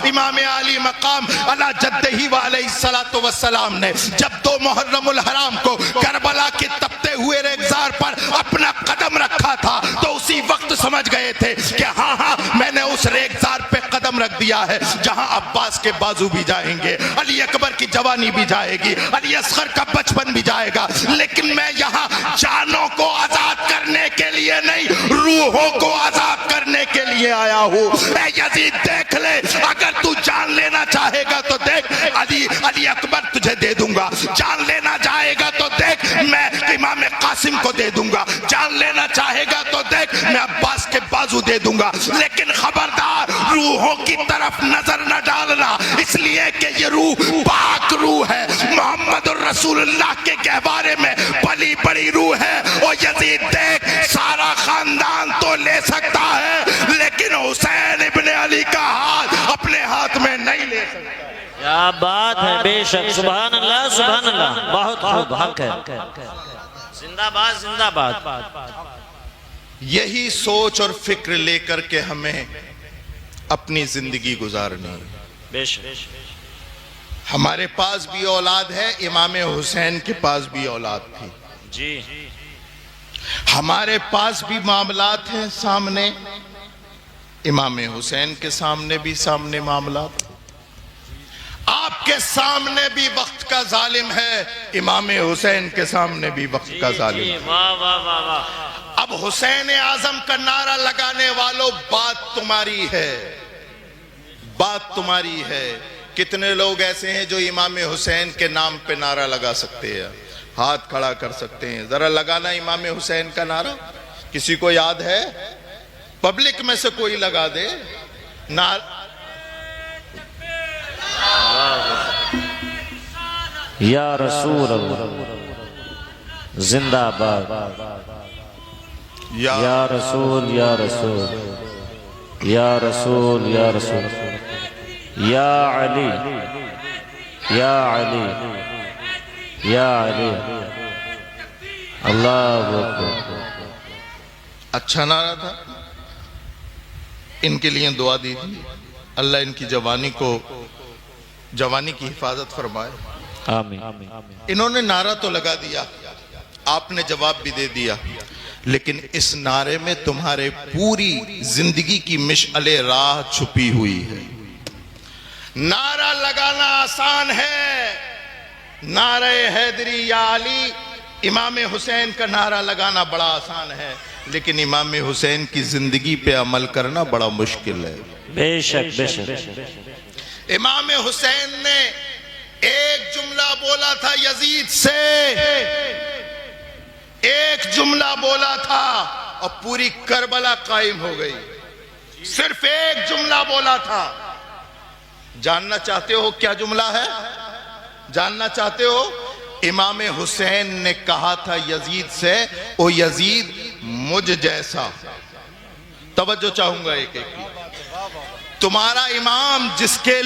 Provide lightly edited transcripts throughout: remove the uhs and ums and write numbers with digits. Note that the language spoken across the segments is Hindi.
इमाम आली मकाम अला जद्दही व अलैहिस्सलातु वस्सलाम ने जब 2 मुहर्रमुल हराम को करबला के तपते हुए रेगजार पर अपना कदम रखा था तो उसी वक्त समझ गए थे कि हाँ हाँ मैंने उस रेगजार पे कदम रख दिया है जहां अब्बास के बाजू भी जाएंगे, अली अकबर की जवानी भी जाएगी, अली असगर का बचपन भी जाएगा, लेकिन मैं यहाँ जानों को आजाद करने के लिए नहीं, रूहों को आजाद करने के लिए आया हूँ। ऐ यजीद देख ले, अगर तू जान लेना चाहेगा तो देख अली अकबर तुझे दे दूंगा, जान लेना चाहेगा तो देख मैं इमाम कासिम को दे दूंगा, जान लेना चाहेगा तो देख मैं अब्बास के बाजू दे दूंगा, लेकिन खबरदार रूहों की तरफ नजर न डालना, इसलिए कि ये रूह पाक रूह है, मोहम्मद रसूलुल्लाह के गहवारे में पली बड़ी रूह है। और यजीद देख सारा खानदान तो ले सकता है लेकिन हुसैन इब्ने अली का हाथ अपने हाथ में नहीं ले सकता। क्या बात है, बेशक, सुभान अल्लाह, बहुत खूब, हक है, जिंदाबाद जिंदाबाद। यही सोच और फिक्र लेकर के हमें अपनी जिंदगी गुजारनी है। बेशक हमारे पास भी औलाद है, इमाम हुसैन के पास भी औलाद थी जी, हमारे पास भी मामलात हैं सामने, इमाम हुसैन के सामने भी मामलात, आपके सामने भी वक्त का जालिम है, इमाम हुसैन के सामने भी वक्त का जालिम है। वाह वाह वाह वाह। अब हुसैन आजम का नारा लगाने वालों, बात तुम्हारी है, बात तुम्हारी है। कितने लोग ऐसे हैं जो इमाम हुसैन के नाम पे नारा लगा सकते हैं, हाथ खड़ा कर सकते हैं? जरा लगाना इमाम हुसैन का नारा, किसी को याद है? पब्लिक में से कोई लगा दे नारा। या रसूल अल्लाह जिंदाबाद, या रसूल या रसूल या रसूल या रसूल, या अली या अली या अली, अल्लाह अकबर। अच्छा नारा था, इनके लिए दुआ दीजिए, अल्लाह इनकी जवानी की हिफाजत फरमाए, आमीन। इन्होंने नारा तो लगा दिया, आपने जवाब भी दे दिया, लेकिन इस नारे में तुम्हारे पूरी जिंदगी की मिशअले राह छुपी हुई है। नारा लगाना आसान है, नारे हैदरी या अली, इमाम हुसैन का नारा लगाना बड़ा आसान है, लेकिन इमाम हुसैन की जिंदगी पे अमल करना बड़ा मुश्किल है। बेशक बेशक। इमाम हुसैन ने एक जुमला बोला था यजीद से, एक जुमला बोला था और पूरी करबला कायम हो गई। सिर्फ एक जुमला बोला था। जानना चाहते हो क्या जुमला है? जानना चाहते हो? इमाम हुसैन ने कहा था यजीद से, ओ यजीद मुझ जैसा, तवज्जो चाहूंगा एक एक की, तुम्हारा इमाम जिसके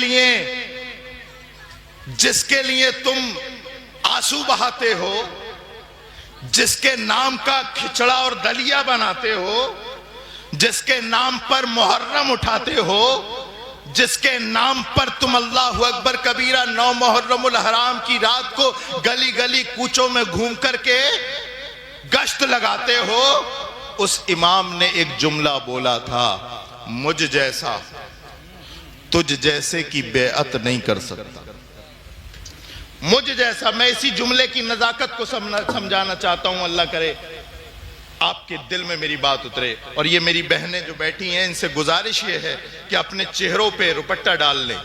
लिए तुम आंसू बहाते हो, जिसके नाम का खिचड़ा और दलिया बनाते हो, जिसके नाम पर मुहर्रम उठाते हो, जिसके नाम पर तुम अल्लाहु अकबर कबीरा 9 मुहर्रमुल हराम की रात को गली गली कूचों में घूम करके गश्त लगाते हो, उस इमाम ने एक जुमला बोला था, मुझ जैसा तुझ जैसे की बेअत नहीं कर सकता। मुझ जैसा, मैं इसी जुमले की नजाकत को समझाना चाहता हूं। अल्लाह करे आपके दिल में मेरी बात उतरे। और ये मेरी बहनें जो बैठी हैं, इनसे गुजारिश ये है कि अपने चेहरों पे रुपट्टा डाल लें,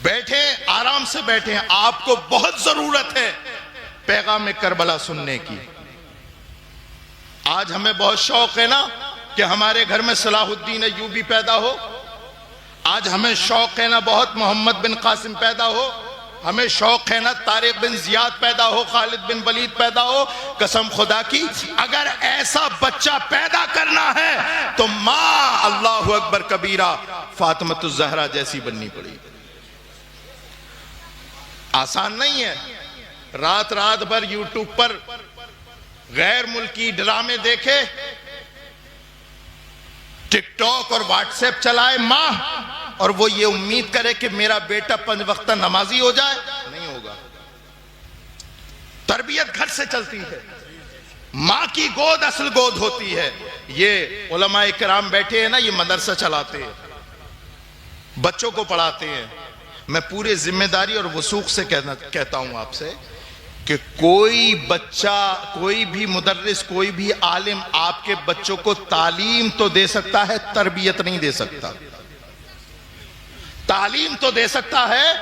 बैठे आराम से बैठे। आपको बहुत जरूरत है पैगाम करबला सुनने की। आज हमें बहुत शौक है ना कि हमारे घर में सलाहुद्दीन अय्यूबी पैदा हो, आज हमें शौक है ना बहुत मोहम्मद बिन कासिम पैदा हो, हमें शौक है ना तारिक बिन जियाद पैदा हो, खालिद बिन वलीद पैदा हो। कसम खुदा की, अगर ऐसा बच्चा पैदा करना है तो माँ अल्लाहु अकबर कबीरा फातिमतुज ज़हरा जैसी बननी पड़ेगी। आसान नहीं है। रात रात भर यूट्यूब पर गैर मुल्की ड्रामे देखे, टिकटॉक और व्हाट्सएप चलाए माँ, और वो ये उम्मीद करे कि मेरा बेटा 5 वक्त नमाजी हो जाए, नहीं होगा। तरबियत घर से चलती है, माँ की गोद असल गोद होती है। ये उलमाए किराम बैठे हैं ना, ये मदरसा चलाते हैं, बच्चों को पढ़ाते हैं। मैं पूरे जिम्मेदारी और वसूख से कहता हूं आपसे कि कोई बच्चा, कोई भी मुदर्रिस, कोई भी आलिम आपके बच्चों को तालीम तो दे सकता है, तरबियत नहीं दे सकता। तालीम तो दे सकता है,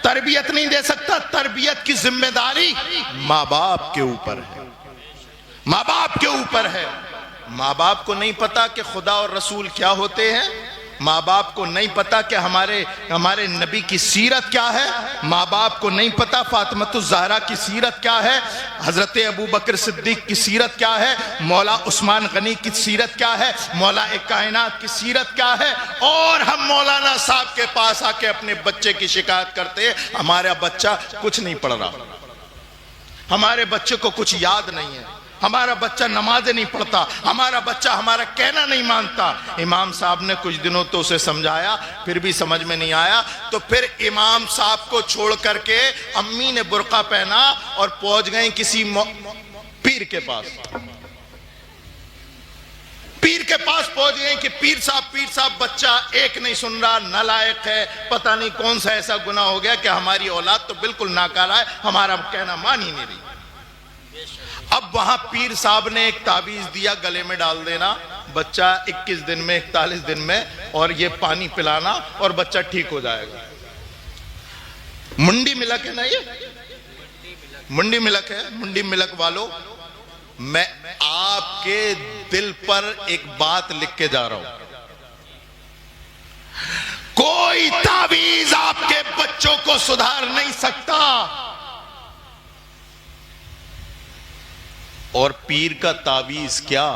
तरबियत नहीं दे सकता। तरबियत की जिम्मेदारी माँ बाप के ऊपर है, माँ बाप के ऊपर है। माँ बाप को नहीं पता कि खुदा और रसूल क्या होते हैं, माँ बाप को नहीं पता कि हमारे नबी की सीरत क्या है, माँ बाप को नहीं पता फातिमतुज़ ज़हरा की सीरत क्या है, हजरत अबू बकर सिद्दीक की सीरत क्या है, मौला उस्मान गनी की सीरत क्या है, मौला कायनात की सीरत क्या है। और हम मौलाना साहब के पास आके अपने बच्चे की शिकायत करते हैं, हमारा बच्चा कुछ नहीं पढ़ रहा, हमारे बच्चे को कुछ याद नहीं है, हमारा बच्चा नमाज नहीं पढ़ता, हमारा बच्चा हमारा कहना नहीं मानता। इमाम साहब ने कुछ दिनों तो उसे समझाया, फिर भी समझ में नहीं आया, तो फिर इमाम साहब को छोड़ करके अम्मी ने बुर्का पहना और पहुंच गए किसी पीर के पास। पीर के पास पहुंच गए कि पीर साहब बच्चा एक नहीं सुन रहा, नालायक है, पता नहीं कौन सा ऐसा गुनाह हो गया कि हमारी औलाद तो बिल्कुल नाकारा है, हमारा कहना मान ही नहीं रही। अब वहां पीर साहब ने एक ताबीज दिया, गले में डाल देना, बच्चा 21 दिन में 41 दिन में, और ये पानी पिलाना और बच्चा ठीक हो जाएगा। मुंडी मिलक है ना, ये मुंडी मिलक है। मुंडी मिलक वालों, मैं आपके दिल पर एक बात लिख के जा रहा हूं, कोई ताबीज आपके बच्चों को सुधार नहीं सकता। और पीर का तावीज क्या,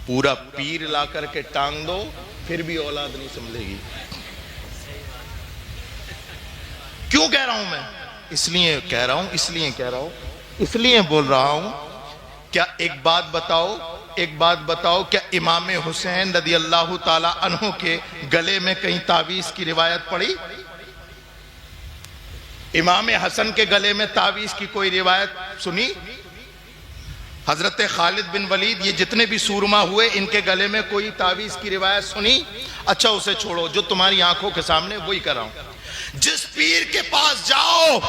पूरा पीर ला करके टांग दो फिर भी औलाद नहीं संभलेगी। क्यों कह रहा हूं मैं, इसलिए कह रहा हूं, इसलिए बोल रहा हूं। क्या एक बात बताओ, क्या इमाम हुसैन रज़ी अल्लाह ताला अन्हु के गले में कहीं तावीज की रिवायत पड़ी? इमाम हसन के गले में तावीज की कोई रिवायत सुनी? हजरत खालिद बिन वलीद, ये जितने भी सूरमा हुए, इनके गले में कोई तावीज की रिवायत सुनी? अच्छा उसे छोड़ो, जो तुम्हारी आंखों के सामने वही कर रहा हूं। जिस पीर के पास जाओ,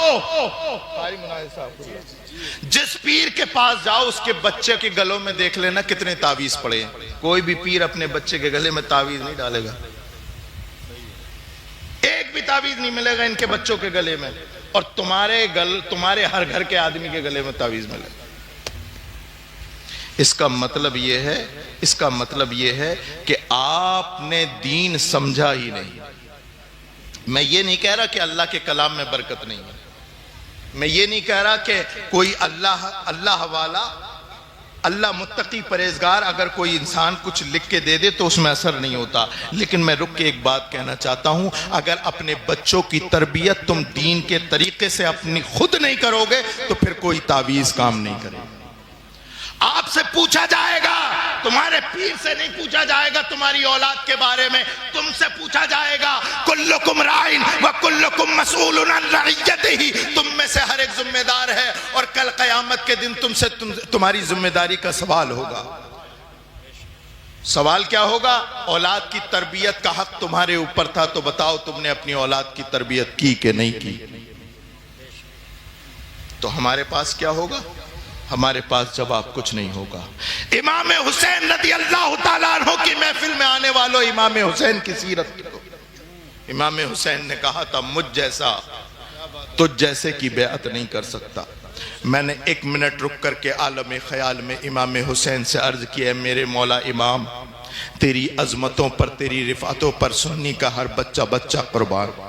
जिस पीर के पास जाओ, उसके बच्चे के गलों में देख लेना कितने तावीज पड़े हैं। कोई भी पीर अपने बच्चे के गले में तावीज नहीं डालेगा, एक भी तावीज नहीं मिलेगा इनके बच्चों के गले में, और तुम्हारे हर घर के आदमी के गले में तावीज मिलेगा। इसका मतलब यह है कि आपने दीन समझा ही नहीं। मैं ये नहीं कह रहा कि अल्लाह के कलाम में बरकत नहीं है, मैं ये नहीं कह रहा कि कोई अल्लाह वाला, अल्लाह मुत्तकी परहेजगार अगर कोई इंसान कुछ लिख के दे दे तो उसमें असर नहीं होता। लेकिन मैं रुक के एक बात कहना चाहता हूं, अगर अपने बच्चों की तरबियत तुम दीन के तरीके से अपनी खुद नहीं करोगे तो फिर कोई तावीज काम नहीं करेगा। आपसे पूछा जाएगा, तुम्हारे पीर से नहीं पूछा जाएगा तुम्हारी औलाद के बारे में, तुमसे पूछा जाएगा। कुल्लुकुम राइन व कुल्लुकुम मसऊलुन अन रइयतिही, तुम में से हर एक जिम्मेदार है, और कल कयामत के दिन तुम्हारी जिम्मेदारी का सवाल होगा। सवाल क्या होगा? औलाद की तरबियत का हक तुम्हारे ऊपर था, तो बताओ तुमने अपनी औलाद की तरबियत की कि नहीं की? तो हमारे पास क्या होगा? हमारे पास जवाब कुछ नहीं होगा। इमाम हुसैन रज़ी अल्लाह ताला अन्हु की महफिल में आने वालों, इमाम हुसैन की सीरत को, इमाम हुसैन ने कहा था, मुझ जैसा तुझ जैसे की बेअत नहीं कर सकता। मैंने 1 मिनट रुक करके आलम ख्याल में इमाम हुसैन से अर्ज किया, मेरे मौला इमाम, तेरी अजमतों पर, तेरी रिफातों पर सुन्नी का हर बच्चा बच्चा कुर्बान।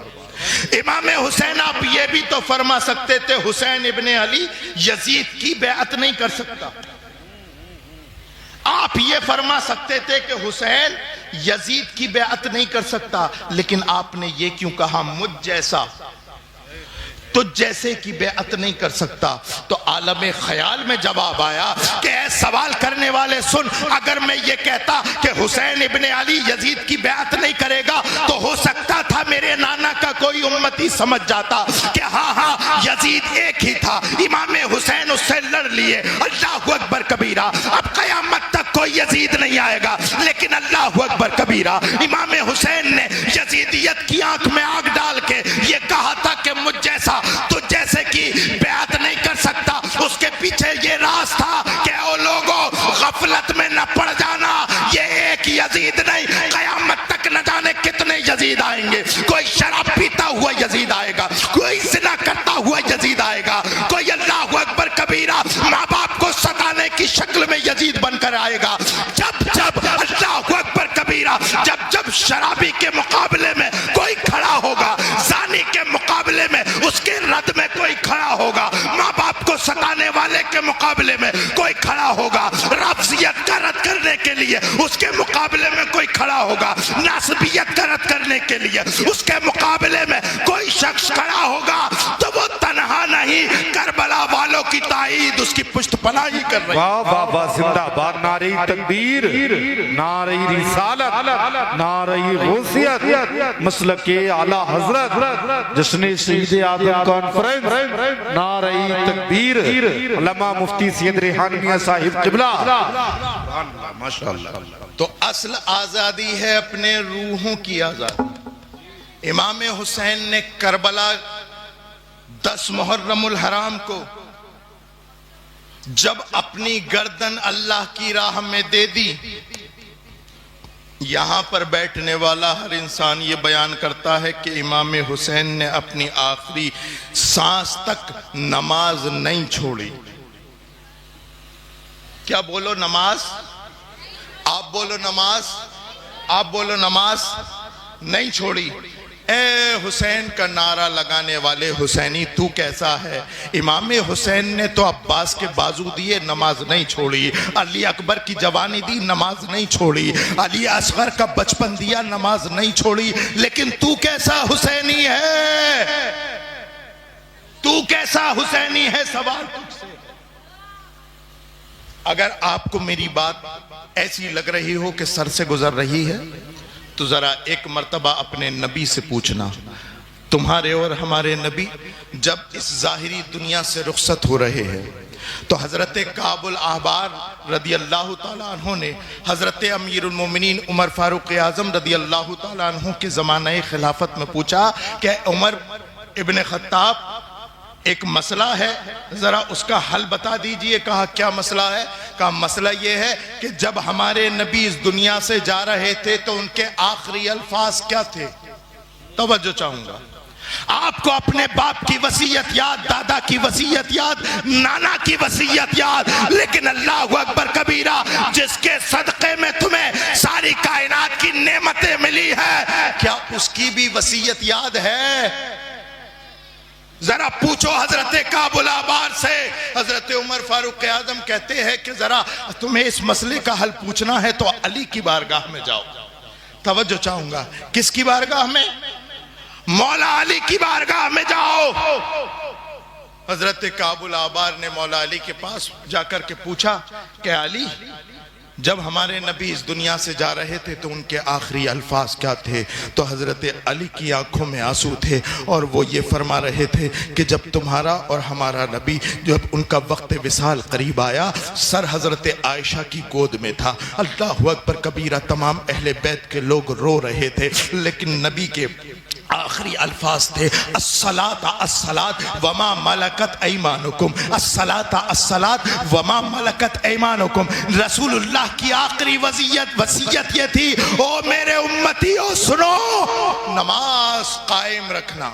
इमाम हुसैन, आप ये भी तो फरमा सकते थे, हुसैन इब्ने अली यजीद की बेअत नहीं कर सकता। आप ये फरमा सकते थे कि हुसैन यजीद की बेअत नहीं कर सकता, लेकिन आपने ये क्यों कहा, मुझ जैसा तो जैसे कि बेअत नहीं कर सकता। तो आलम ख्याल में जवाब आया कि ऐ सवाल करने वाले सुन, अगर मैं ये कहता कि हुसैन इब्ने अली यजीद की बेअत नहीं करेगा तो हो सकता था मेरे नाना का कोई उम्मती समझ जाता कि हाँ हाँ यजीद एक ही था, इमाम हुसैन उससे लड़ लिए। अल्लाहु अकबर कबीरा, अब कयामत तक कोई यजीद नहीं आएगा, लेकिन अल्लाहु अकबर कबीरा, इमाम हुसैन ने यजीदियत की आंख में आग डाल के ये कहा था कि मुझ जैसा तो जैसे कि बेअत नहीं कर सकता। उसके पीछे ये राज था कि ओ लोगों गफलत में न पड़ जाना, ये एक यजीद नहीं, कयामत तक न जाने कितने यजीद आएंगे। कोई शराब पीता हुआ यजीद आएगा, कोई जिना करता हुआ यजीद आएगा, कोई अल्लाहु अकबर कबीरा माँ बाप को सताने की शक्ल में यजीद बनकर आएगा। जब जब अल्लाहु अकबर कबीरा, जब जब शराबी के मुकाबले में कोई खड़ा होगा, जानी के मुकाबले में उसके रद में कोई खड़ा होगा, माँ बाप को सताने वाले के मुकाबले में कोई खड़ा होगा, रफ्जियत का रद्द करने के लिए उसके मुकाबले में कोई खड़ा होगा, नासबियत का रद्द करने के लिए उसके मुकाबले में कोई शख्स खड़ा होगा, तो वो तनहा नहीं, करबला वालों की ताईद उसकी पुष्ट पनाही कर रही है। वाह वाह वाह, जिंदाबाद, नारे तकबीर, नारे रिसालत, नारे गौसियत, मसलक के आला हजरत, जश्न शहीद आदम कॉन्फ्रेंस, नारे तकबीर, उलमा मुफ्ती सैयद रेहान मियां साहिब किबला, माशाअल्लाह। तो असल आजादी है अपने रूहों की आजादी। इमाम हुसैन ने करबला 10 मुहर्रमुल हराम को जब अपनी गर्दन अल्लाह की राह में दे दी, यहां पर बैठने वाला हर इंसान ये बयान करता है कि इमाम हुसैन ने अपनी आखिरी सांस तक नमाज नहीं छोड़ी। क्या बोलो नमाज, आप बोलो नमाज, आप बोलो नमाज नहीं छोड़ी। ए हुसैन का नारा लगाने वाले हुसैनी तू कैसा है? इमाम हुसैन ने तो अब्बास के बाजू दिए, नमाज नहीं छोड़ी। अली अकबर की जवानी दी, नमाज नहीं छोड़ी। अली असगर का बचपन दिया, नमाज नहीं छोड़ी। लेकिन तू कैसा हुसैनी है? तू कैसा हुसैनी है? सवाल तुझसे। अगर आपको मेरी बात ऐसी लग रही हो कि सर से गुजर रही है, तो जरा एक मर्तबा अपने नबी से पूछना, तुम्हारे और हमारे नबी जब इस जाहिरी दुनिया से रुखसत हो रहे हैं तो हजरत काबुल अहबार रदी अल्लाह ताला अन्हु ने हजरत अमीरुल मोमिनीन उमर फारूक आजम रदी अल्लाह ताला अन्हु के ज़माने खिलाफत में पूछा कि उमर इब्ने खत्ताब एक मसला है, जरा उसका हल बता दीजिए। कहा क्या मसला है? कहा मसला ये है कि जब हमारे नबी इस दुनिया से जा रहे थे तो उनके आखिरी अल्फाज क्या थे? तवज्जो चाहूंगा। आपको अपने बाप की वसीयत याद, दादा की वसीयत याद, नाना की वसीयत याद, लेकिन अल्लाहु अकबर कबीरा, जिसके सदक़े में तुम्हें सारी कायनात की नेमतें मिली है, क्या उसकी भी वसीयत याद है? जरा पूछो हजरत काबुल अहबार से। हजरत उमर फारूक आजम कहते हैं कि जरा तुम्हें इस मसले का हल पूछना है तो अली की बारगाह में जाओ। तवज्जो चाहूंगा, किसकी बारगाह में? मौला अली की बारगाह में जाओ। हजरत काबुल अहबार ने मौला अली के पास जाकर के पूछा कि अली, जब हमारे नबी इस दुनिया से जा रहे थे तो उनके आखिरी अल्फाज क्या थे? तो हजरत अली की आंखों में आंसू थे और वो ये फरमा रहे थे कि जब तुम्हारा और हमारा नबी, जब उनका वक्त विसाल करीब आया, सर हजरत आयशा की गोद में था। अल्लाहु अकबर कबीरा, तमाम अहले बैत के लोग रो रहे थे, लेकिन नबी के आखिरी अल्फाज थे अस्सलात अस्सलात वमा मलकत ऐमानुकुम, अस्सलात अस्सलात वमा मलकत ऐमानुकुम। रसूलुल्लाह की आखिरी वसीयत ये थी, ओ मेरे उम्मतियों सुनो, नमाज कायम रखना,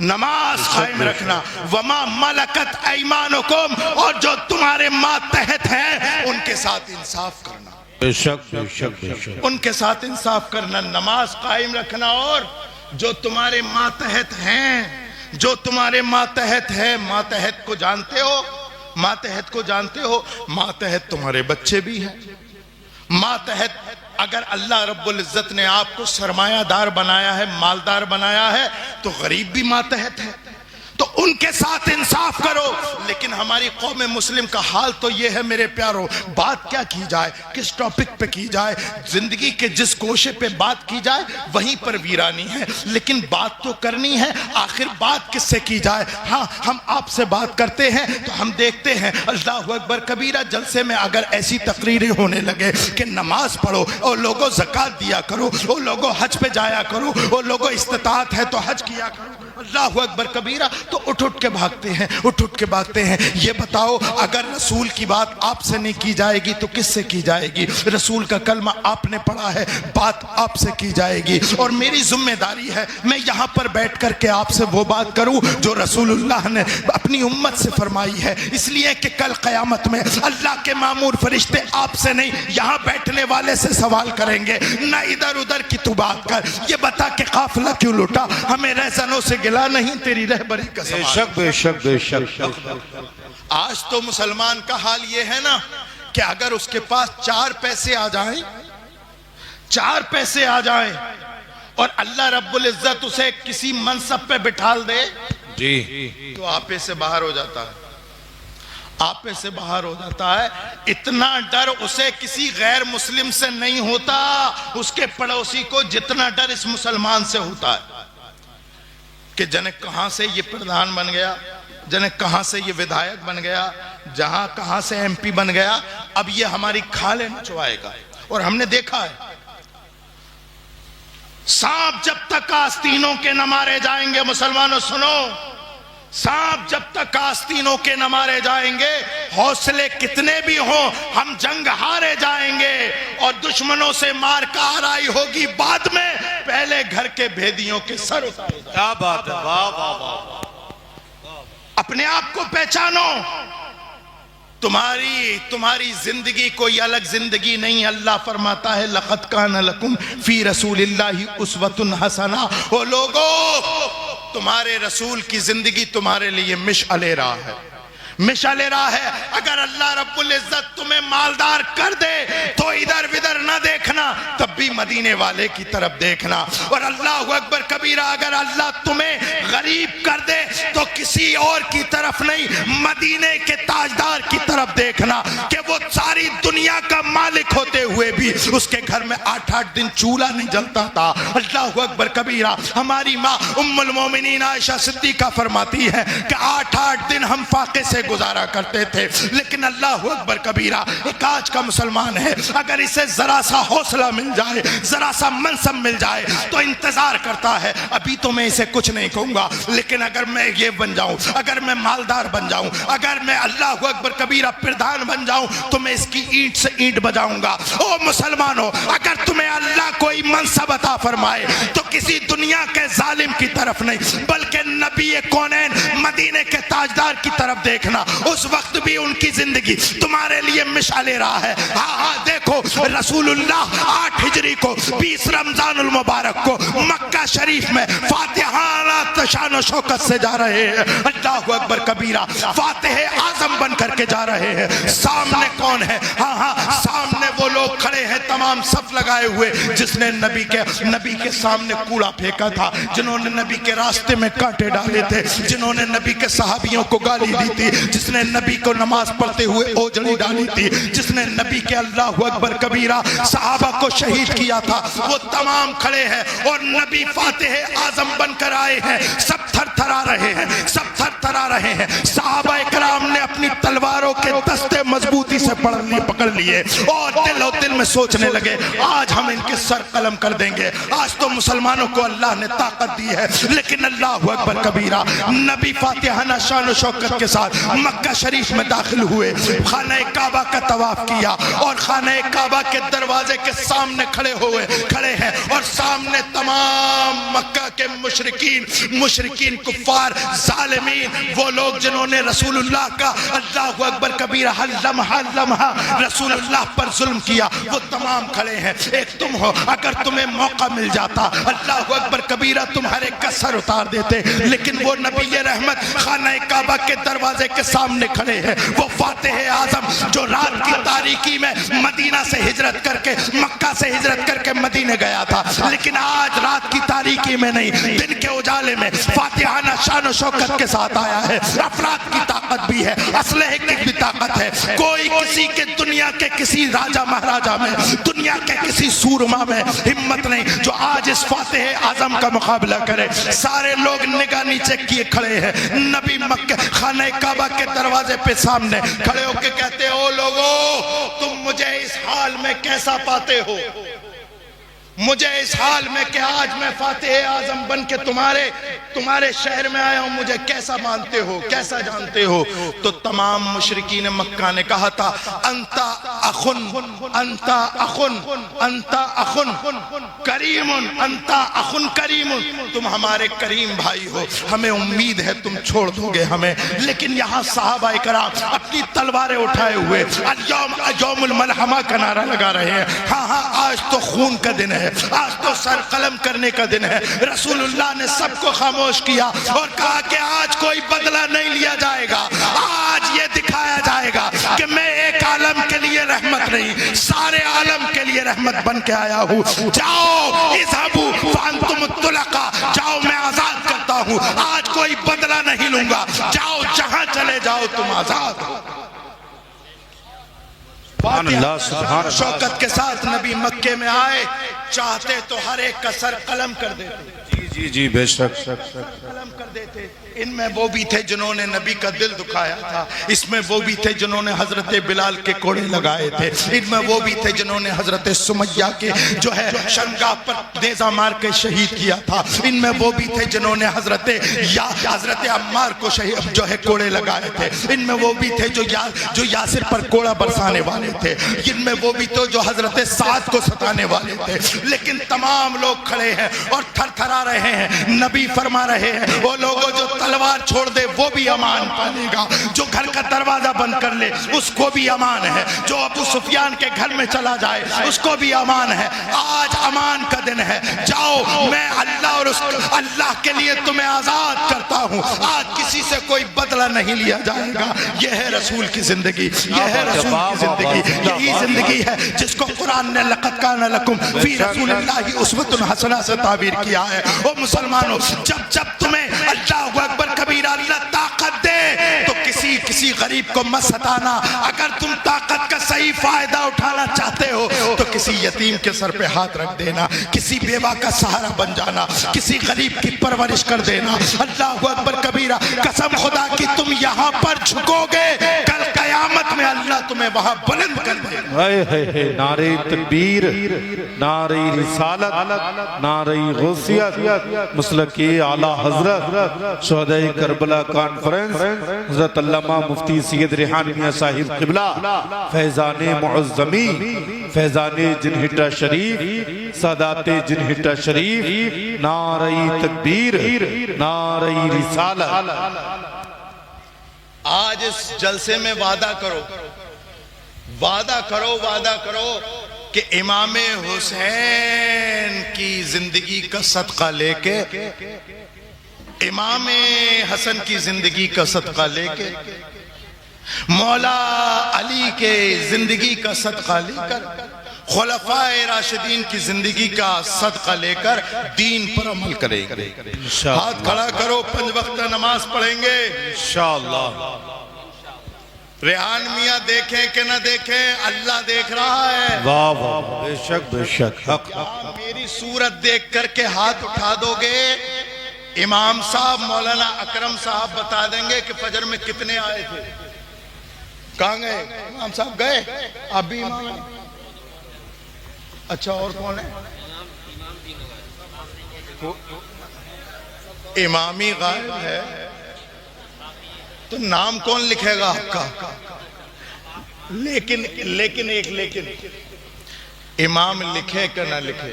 नमाज कायम रखना। वमा मलकत ऐमानुकुम, और जो तुम्हारे मातहत हैं उनके साथ इंसाफ करना। बेशक बेशक बेशक, उनके साथ इंसाफ करना, नमाज कायम रखना। और जो तुम्हारे मातहत हैं, जो तुम्हारे मातहत है, मातहत को जानते हो? मातहत को जानते हो? मातहत तुम्हारे बच्चे भी हैं। मातहत, अगर अल्लाह रब्बुल इज्जत ने आपको सरमायादार बनाया है, मालदार बनाया है, तो गरीब भी मातहत है। तो उनके साथ इंसाफ करो। लेकिन हमारी कौम मुस्लिम का हाल तो ये है मेरे प्यारों, बात क्या की जाए, किस टॉपिक पे की जाए, जिंदगी के जिस कोशे पे बात की जाए वहीं पर वीरानी है। लेकिन बात तो करनी है, आखिर बात किससे की जाए। हाँ, हम आपसे बात करते हैं तो हम देखते हैं अल्लाहु अकबर कबीरा जलसे में अगर ऐसी तकरीरें होने लगे कि नमाज पढ़ो और लोगों ज़कात दिया करो, और लोगों हज पे जाया करो, और लोगों इस्तिताअत है तो हज किया करो, अल्लाहु अकबर कबीरा, तो उठ उठ के भागते हैं, उठ उठ के भागते हैं। ये बताओ अगर रसूल की बात आपसे नहीं की जाएगी तो किससे की जाएगी। रसूल का कलमा आपने पढ़ा है, बात आपसे की जाएगी। और मेरी जिम्मेदारी है मैं यहाँ पर बैठ कर के आपसे वो बात करूँ जो रसूलुल्लाह ने अपनी उम्मत से फरमाई है। इसलिए कि कल क़यामत में अल्लाह के मामूर फरिश्ते आपसे नहीं, यहाँ बैठने वाले से सवाल करेंगे, ना इधर उधर की तू बात कर, ये बता कि काफिला क्यों लुटा, हमें रहज़नों से गिला नहीं, तेरी रहबरी का सवाल। बेशक बेशक बेशक। आज तो मुसलमान का हाल ये है ना कि अगर उसके पास 4 पैसे आ जाएं, 4 पैसे आ जाएं और अल्लाह रब्बुल इज्जत उसे किसी मनसब पे बिठाल दे जी, तो आपे से बाहर हो जाता है, आपे से बाहर हो जाता है। इतना डर उसे किसी गैर मुस्लिम से नहीं होता, उसके पड़ोसी को जितना डर इस मुसलमान से होता है कि जने कहां से ये प्रधान बन गया, जने कहां से ये विधायक बन गया, जहां कहां से एमपी बन गया, अब ये हमारी खाले नचवाएगा। और हमने देखा है सांप जब तक आस्तीनों के न मारे जाएंगे, मुसलमानों सुनो, सांप जब तक आस्तीनों के न मारे जाएंगे, हौसले कितने भी हों, हम जंग हारे जाएंगे और दुश्मनों से मार का आराई होगी बाद में, पहले घर के भेदियों के सर उतारे। क्या बात है, वाह वाह वाह। अपने आप को पहचानो, तुम्हारी जिंदगी कोई अलग जिंदगी नहीं। अल्लाह फरमाता है लक़द कान लकुम फी रसूलिल्लाहि उस्वतुन हसना। ओ लोगों, तुम्हारे रसूल की जिंदगी तुम्हारे लिए मिशअले राह है, मिशअले राह है। अगर अल्लाह रब्बुल इज्जत तुम्हें मालदार कर दे तो इधर विधर ना देखना, तब भी मदीने वाले की तरफ देखना। और अल्लाहु अकबर कबीरा, अगर अल्लाह तुम्हें गरीब कर दे तो किसी और की तरफ नहीं, मदीने के ताजदार की तरफ देखना कि वो सारी दुनिया का मालिक होते हुए भी उसके घर में 8-8 दिन चूल्हा नहीं जलता था। अल्लाहु अकबर कबीरा। हमारी माँ उम्मुल मोमिनीन आयशा सिद्दीका फरमाती है कि 8-8 दिन हम फाके से गुजारा करते थे। लेकिन अल्लाहु अकबर कबीरा, एक आज का मुसलमान है, अगर इसे जरा सा हौसला मिल जाए, जरा सा मनसब मिल जाए तो इंतजार करता है, अभी तो मैं इसे कुछ नहीं कहूंगा, लेकिन अगर मैं ये बन जाऊं, अगर मैं मालदार बन जाऊं, अगर मैं अल्लाहु अकबर कबीरा प्रधान बन जाऊं तो मैं इसकी ईंट से ईंट बजाऊंगा। ओ मुसलमानों, अगर तुम्हें अल्लाह कोई मनसब अता फरमाए तो किसी दुनिया के जालिम की तरफ नहीं, बल्कि नबी कौनैन मदीने के ताजदार की तरफ देखना। उस वक्त भी उनकी जिंदगी तुम्हारे लिए मिसाले रहा है। हाँ हाँ, देखो रसूलुल्लाह 8 हिजरी को 20 रमजानुल मुबारक को मक्का शरीफ में फातिहाना तशान शौकत से जा रहे हैं। अल्लाहु अकबर कबीरा, फातिह आजम बन करके जा रहे हैं। सामने कौन है? हाँ हाँ, सामने वो लोग खड़े हैं तमाम सफ लगाए हुए, जिसने नबी के सामने कूड़ा फेंका था, जिन्होंने नबी के रास्ते में कांटे डाले थे, जिन्होंने नबी के सहाबियों को गाली दी थी, जिसने नबी को नमाज पढ़ते हुए ओजड़ी डाली थी, जिसने नबी के अल्लाहु अकबर कबीरा सहाबा को शहीद किया था, वो तमाम खड़े हैं और नबी फातिह आजम बनकर आए हैं। सब थरथरा रहे हैं, सब थरथरा रहे हैं। सहाबा इकराम ने अपनी तलवारों के दस्ते मजबूती से पकड़ लिए और दिल में सोचने लगे, आज हम इनके सर कलम कर देंगे। आज तो मुसलमानों को अल्लाह ने ताकत दी है। लेकिन अल्लाहु अकबर कबीरा, नबी फातिहाना शान शौकत के साथ मक्का शरीफ में दाखिल हुए, खाना काबा का तवाफ किया और खाना काबा के दरवाजे के सामने खड़े हैं और सामने तमाम मक्का के मुशरिकीन कुफ्फार जालिमीन, वो लोग जिन्होंने रसूलुल्लाह का अल्लाहु अकबर कबीरा हर लम्हा रसूलुल्लाह पर जुल्म किया, वो तमाम खड़े हैं। एक तुम हो, अगर तुम्हें मौका मिल जाता अल्लाहु अकबर कबीरा तुम्हारे कसर उतार देते, लेकिन वो नबी रहमत खाना काबा के दरवाजे के सामने खड़े हैं। वो फातिह आजम जो रात की तारीकी में मदीना से हिजरत करके, मक्का से हिजरत करके मदीने गया था, लेकिन आज रात की तारीकी में नहीं, दिन के उजाले में फातिहाना शान शौकत के साथ आया है, अफराद की ताकत भी है, असलहे की भी ताकत है। कोई किसी के दुनिया के किसी राजा महाराजा में, दुनिया के किसी सूरमा में हिम्मत नहीं जो आज इस फातिह आजम का मुकाबला करे। सारे लोग निगाह नीचे किए खड़े हैं। नबी मक्के खाने काबा के दरवाजे पे सामने खड़े होकर कहते हो, लोगों तुम मुझे इस हाल में कैसा पाते हो, मुझे इस हाल में कि आज मैं फातिह आजम बन के तुम्हारे शहर में आया हूं, मुझे कैसा मानते हो, कैसा जानते हो। तो तमाम मुशरिकीन मक्का ने कहा था, अंता अखुन, अंता अखुन, अंता अखुन करीमुन, अंता अखुन करीमुन, तुम हमारे करीम भाई हो, हमें उम्मीद है तुम छोड़ दोगे हमें। लेकिन यहाँ सहाबा इकराम अपनी तलवारें उठाए हुए यौमुल मलहमा का नारा लगा रहे हैं। हाँ हाँ, आज तो खून का दिन है, आज तो सर कलम करने का दिन है। रसूलुल्लाह ने सबको खामोश किया और कहा कि आज कोई बदला नहीं लिया जाएगा, आज ये दिखाया जाएगा कि मैं एक आलम के लिए रहमत नहीं, सारे आलम के लिए रहमत बन के आया हूँ। जाओ इज़हबू फ़अंतुम तुलक़ा, जाओ मैं आजाद करता हूँ, आज कोई बदला नहीं लूंगा, जाओ जहां चले जाओ तुम आजाद हो। शौकत के साथ नबी मक्के में आए, चाहते तो हर एक का सर कलम कर देते। जी जी बेशक कलम कर देते। इनमें वो भी थे जिन्होंने नबी का दिल दुखाया था, इसमें वो भी थे जिन्होंने हजरत बिलाल के कोड़े लगाए थे, इनमें वो भी थे जिन्होंने हजरत सुमैया के जो है शर्मगाह पर नेज़ा मार के शहीद किया था, इनमें वो भी थे जिन्होंने हजरत अम्मार को शहीद जो है कोड़े लगाए थे, इनमें वो भी थे जो यासिर पर कोड़ा बरसाने वाले थे, इनमें वो भी तो जो हजरत साद को सताने वाले थे। लेकिन तमाम लोग खड़े हैं और थरथरा रहे हैं। नबी फरमा रहे हैं, वो लोगों जो तलवार छोड़ दे वो भी अमान पालेगा, जो घर का दरवाजा बंद कर ले उसको भी अमान है, जो अबू सुफियान के घर में चला जाए उसको भी अमान है। आज अमान का दिन है, जाओ मैं अल्लाह और अल्लाह के लिए तुम्हें आजाद करता हूँ, आज किसी से कोई बदला नहीं लिया जाएगा। यह है रसूल की जिंदगी, यह है रसूल की जिंदगी, यही जिंदगी है जिसको कुरान ने लक़द काना लकुम फी रसूलिल्लाहि उस्वतुन हसना से ताबीर किया है। ओ मुसलमानों, जब तुम्हें अल्लाहु अकबर कबीरा अल्लाह ताकत दे तो किसी गरीब को मत सताना। अगर तुम ताकत का सही फायदा उठाना चाहते हो तो किसी यतीम के सर पे हाथ रख देना, किसी बेवा का सहारा बन जाना, किसी गरीब की परवरिश कर देना। अल्लाहु अकबर कबीरा, कसम खुदा की तुम यहाँ पर झुकोगे, कल कयामत में अल्लाह तुम्हें वहां बुलंद कर देगा। नारे तकबीर, नारे रिसालत, नारे गौसियत, मसलके आला हजरत शुहदाए करबला कॉन्फ्रेंस हजरत अल्लामा मुफ्ती सैयद रेहान मियां साहिब क़िबला, फैज़ाने मुअज़्ज़मी, फैज़ाने जिनहिटा शरीफ, सादाते जिनहिटा शरीफ, नारे तकबीर, नारे रिसालत। आज इस जलसे में वादा करो, वादा करो, वादा करो कि इमाम हुसैन की जिंदगी का सदका लेके, इमाम हसन की जिंदगी का सदका लेके, मौला अली के जिंदगी का सदका लेकर, खुलफाए राशिदीन की जिंदगी का सदका लेकर दीन पर अमल करेंगे। हाथ खड़ा करो, 5 वक्त नमाज पढ़ेंगे इंशाअल्लाह। रेहान मियां देखें कि न देखें, अल्लाह देख रहा है। वाह वाह, बेशक बेशक हक। मेरी सूरत देख करके हाथ उठा दोगे, इमाम साहब मौलाना अकरम साहब बता देंगे कि फजर में कितने आए थे। कहाँ गए इमाम साहब? गए? आप भी इमाम हैं? अच्छा, और कौन है? इमामी गायब है तो नाम कौन लिखेगा आपका? लेकिन इमाम लिखे कि ना लिखे,